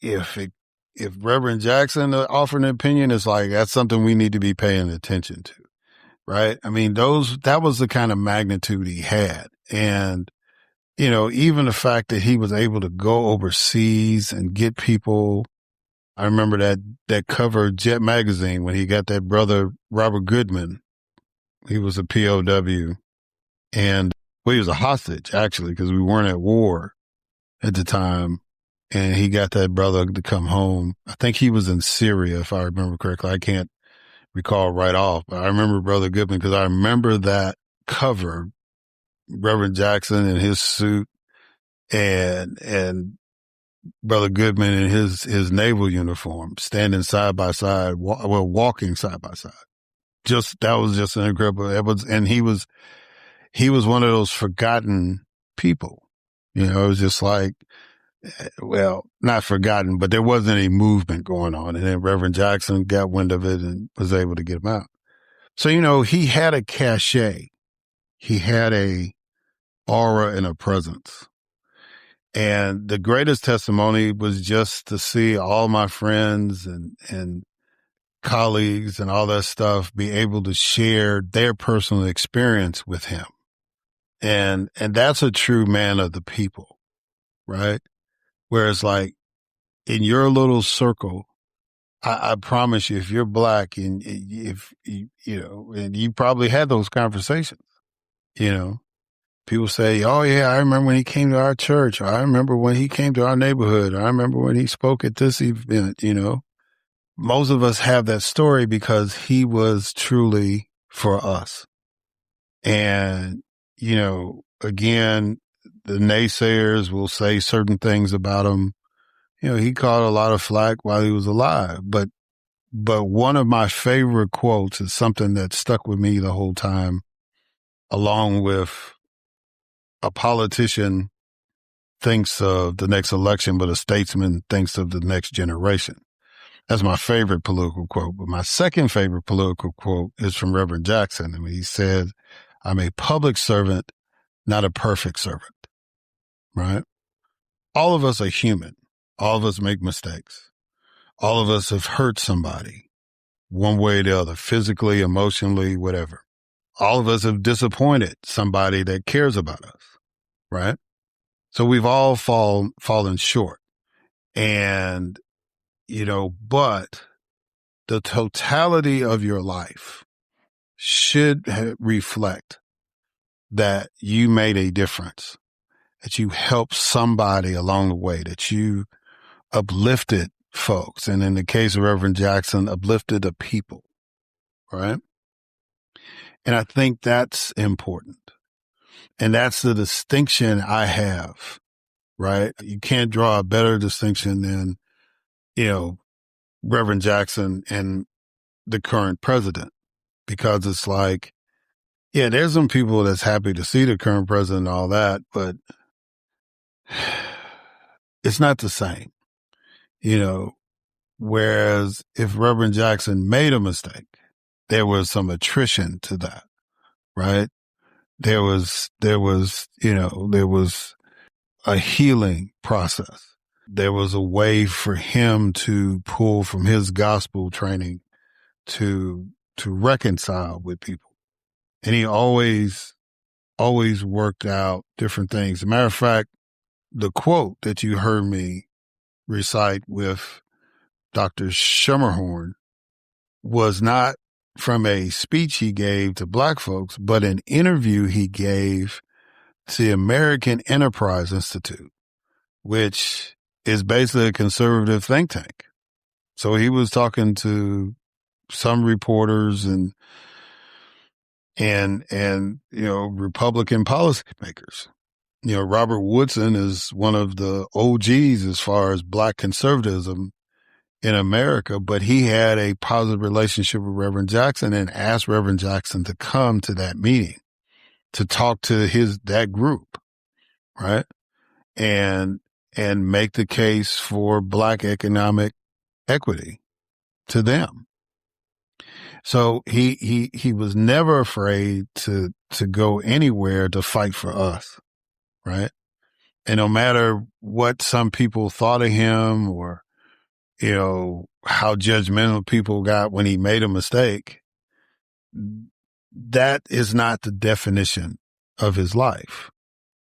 If Reverend Jackson offered an opinion, it's like, that's something we need to be paying attention to, right? I mean, that was the kind of magnitude he had. And, even the fact that he was able to go overseas and get people, I remember that cover of Jet magazine when he got that brother, Robert Goodman. He was a POW and he was a hostage actually, because we weren't at war at the time. And he got that brother to come home. I think he was in Syria, if I remember correctly. I can't recall right off, but I remember Brother Goodman because I remember that cover, Reverend Jackson in his suit and Brother Goodman in his naval uniform, standing side by side, walking side by side. That was just an incredible. And he was one of those forgotten people. It was just like, well, not forgotten, but there wasn't any movement going on. And then Reverend Jackson got wind of it and was able to get him out. So, he had a cachet. He had a aura and a presence. And the greatest testimony was just to see all my friends and colleagues and all that stuff be able to share their personal experience with him. And that's a true man of the people, right? Whereas like in your little circle, I promise you, if you're Black and if and you probably had those conversations, people say, oh yeah, I remember when he came to our church, or I remember when he came to our neighborhood, or I remember when he spoke at this event, Most of us have that story because he was truly for us. And, again, the naysayers will say certain things about him. He caught a lot of flack while he was alive, but one of my favorite quotes is something that stuck with me the whole time, along with a politician thinks of the next election, but a statesman thinks of the next generation. That's my favorite political quote. But my second favorite political quote is from Reverend Jackson. And he said, I'm a public servant, not a perfect servant, right? All of us are human. All of us make mistakes. All of us have hurt somebody. one way or the other, physically, emotionally, whatever. All of us have disappointed somebody that cares about us, right? So we've all fallen short. And, but the totality of your life should reflect that you made a difference, that you helped somebody along the way, that you uplifted folks. And in the case of Reverend Jackson, uplifted the people, right? And I think that's important. And that's the distinction I have, right? You can't draw a better distinction than, Reverend Jackson and the current president, because it's like, yeah, there's some people that's happy to see the current president and all that, but it's not the same, whereas if Reverend Jackson made a mistake, there was some attrition to that, right? There was a healing process. There was a way for him to pull from his gospel training to reconcile with people. And he always worked out different things. As a matter of fact, the quote that you heard me recite with Dr. Schermerhorn was not from a speech he gave to Black folks, but an interview he gave to the American Enterprise Institute, which is basically a conservative think tank. So he was talking to some reporters and Republican policymakers. Robert Woodson is one of the OGs as far as Black conservatism in America, but he had a positive relationship with Reverend Jackson and asked Reverend Jackson to come to that meeting to talk to that group, right? And make the case for Black economic equity to them. So he was never afraid to go anywhere to fight for us, right? And no matter what some people thought of him or, how judgmental people got when he made a mistake, that is not the definition of his life.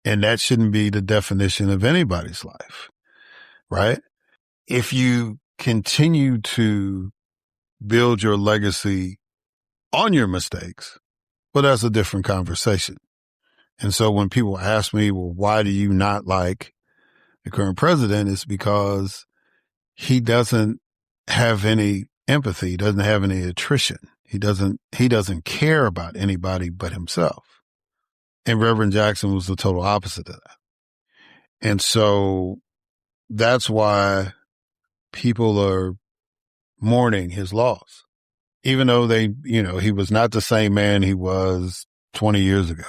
And that shouldn't be the definition of anybody's life, right? If you continue to build your legacy on your mistakes, well, that's a different conversation. And so when people ask me, well, why do you not like the current president? It's because he doesn't have any empathy, doesn't have any attrition. He doesn't care about anybody but himself. And Reverend Jackson was the total opposite of that. And so that's why people are mourning his loss, even though he was not the same man he was 20 years ago.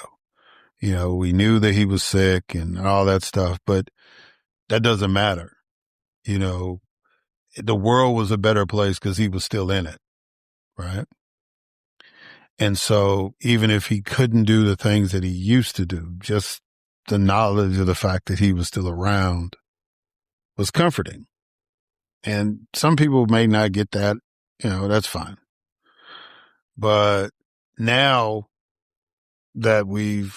We knew that he was sick and all that stuff, but that doesn't matter. The world was a better place because he was still in it, right? And so even if he couldn't do the things that he used to do, just the knowledge of the fact that he was still around was comforting. And some people may not get that, that's fine. But now that we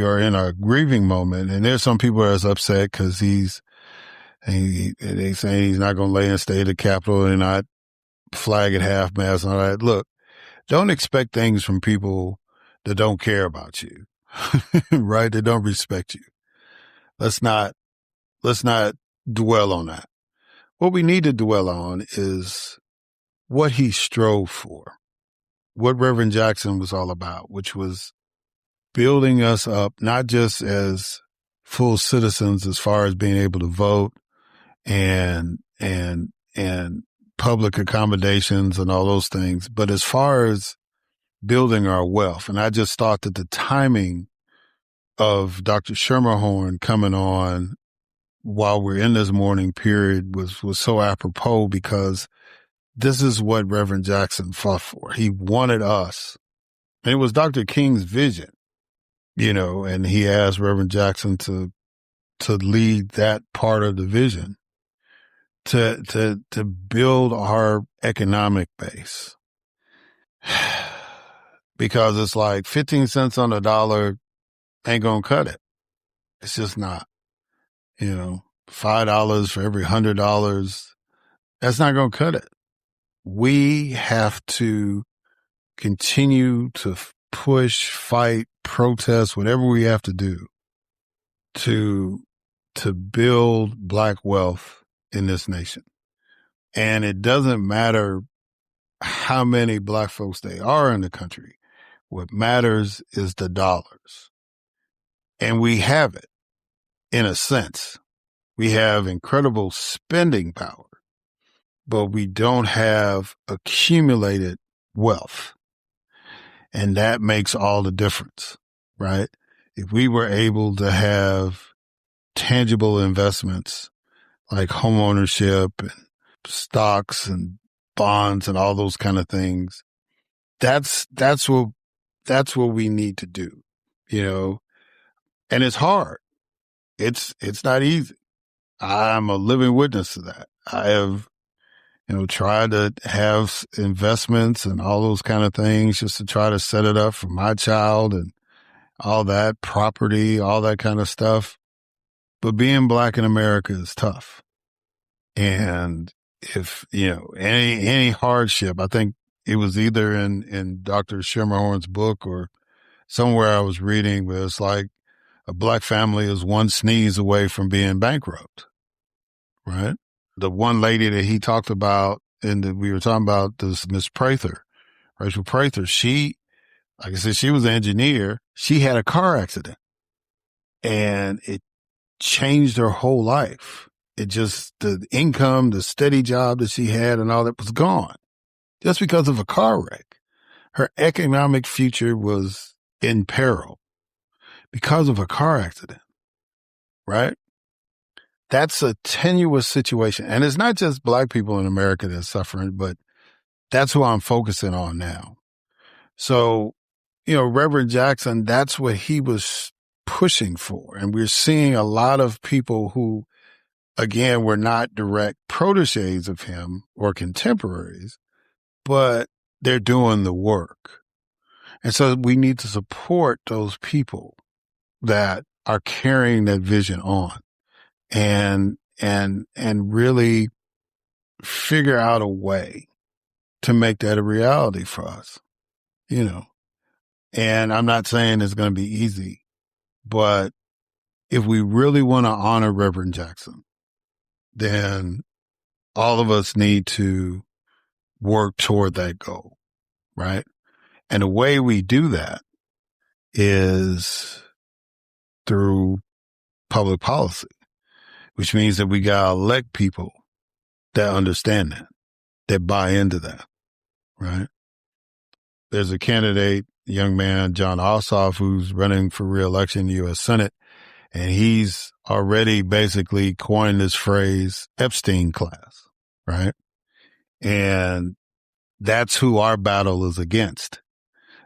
are in our grieving moment, and there's some people that's upset because they saying he's not going to lay in state of the Capitol and not flag at half mast and all that. Look, don't expect things from people that don't care about you, right? That don't respect you. Let's not dwell on that. What we need to dwell on is what he strove for, what Reverend Jackson was all about, which was building us up, not just as full citizens as far as being able to vote and public accommodations and all those things, but as far as building our wealth. And I just thought that the timing of Dr. Schermerhorn coming on while we're in this mourning period was so apropos, because this is what Reverend Jackson fought for. He wanted us, and it was Dr. King's vision, and he asked Reverend Jackson to lead that part of the vision, to build our economic base. Because it's like 15 cents on the dollar ain't going to cut it. It's just not, $5 for every $100. That's not going to cut it. We have to continue to push, fight, protest, whatever we have to do to build Black wealth in this nation. And it doesn't matter how many Black folks they are in the country. What matters is the dollars. And we have it, in a sense. We have incredible spending power, but we don't have accumulated wealth. And that makes all the difference, right? If we were able to have tangible investments like home ownership and stocks and bonds and all those kind of things, that's what we need to do, and it's hard. It's not easy. I'm a living witness to that. I have, tried to have investments and all those kind of things just to try to set it up for my child and all that property, all that kind of stuff. But being Black in America is tough. And if, any hardship, I think it was either in Dr. Schermerhorn's book or somewhere I was reading where it's like a Black family is one sneeze away from being bankrupt, right? The one lady that he talked about we were talking about, this Miss Prather, Rachel Prather, she, like I said, she was an engineer. She had a car accident and it changed her whole life. It just, the income, the steady job that she had and all that was gone just because of a car wreck. Her economic future was in peril because of a car accident, right? That's a tenuous situation. And it's not just Black people in America that's suffering, but that's who I'm focusing on now. So, Reverend Jackson, that's what he was pushing for. And we're seeing a lot of people who, again, were not direct protégés of him or contemporaries, but they're doing the work. And so we need to support those people that are carrying that vision on and really figure out a way to make that a reality for us, And I'm not saying it's going to be easy, but if we really want to honor Reverend Jackson, then all of us need to work toward that goal, right? And the way we do that is through public policy, which means that we got to elect people that understand that buy into that, right? There's a candidate, young man, John Ossoff, who's running for re-election in the U.S. Senate, and he's already basically coined this phrase, Epstein class, right? And that's who our battle is against.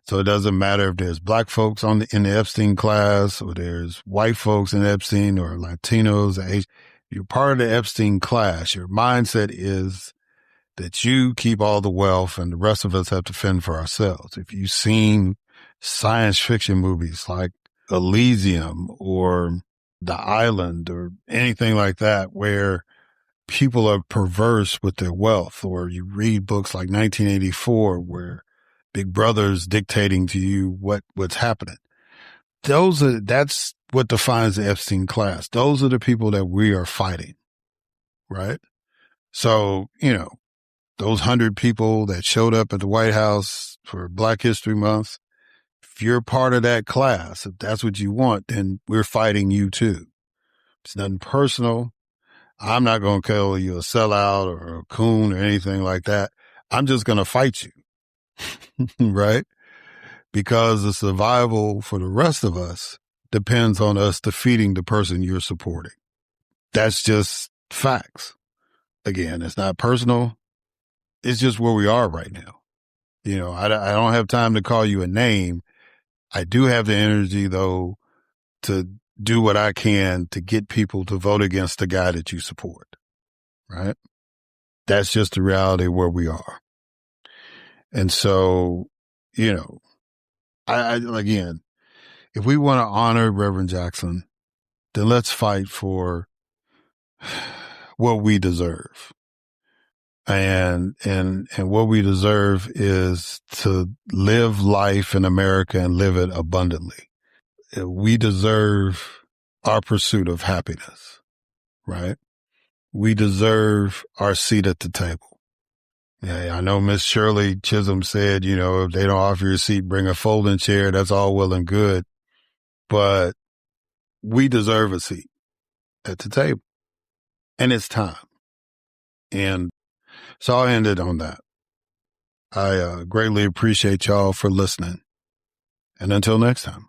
So it doesn't matter if there's Black folks in the Epstein class or there's white folks in Epstein or Latinos or Asian. You're part of the Epstein class. Your mindset is that you keep all the wealth and the rest of us have to fend for ourselves. If you've seen science fiction movies like Elysium or The Island or anything like that, where people are perverse with their wealth, or you read books like 1984 where Big Brother's dictating to you what's happening. That's what defines the Epstein class. Those are the people that we are fighting, right? So, those 100 people that showed up at the White House for Black History Month, if you're part of that class, if that's what you want, then we're fighting you too. It's nothing personal. I'm not going to call you a sellout or a coon or anything like that. I'm just going to fight you, right? Because the survival for the rest of us depends on us defeating the person you're supporting. That's just facts. Again, it's not personal. It's just where we are right now. I don't have time to call you a name. I do have the energy, though, to do what I can to get people to vote against the guy that you support, right? That's just the reality where we are. And so, you know, I again, if we want to honor Reverend Jackson, then let's fight for what we deserve. And what we deserve is to live life in America and live it abundantly. We deserve our pursuit of happiness, right? We deserve our seat at the table. Yeah, I know Miss Shirley Chisholm said, you know, if they don't offer you a seat, bring a folding chair. That's all well and good. But we deserve a seat at the table. And it's time. And so I'll end it on that. I greatly appreciate y'all for listening. And until next time.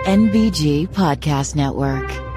NBG Podcast Network.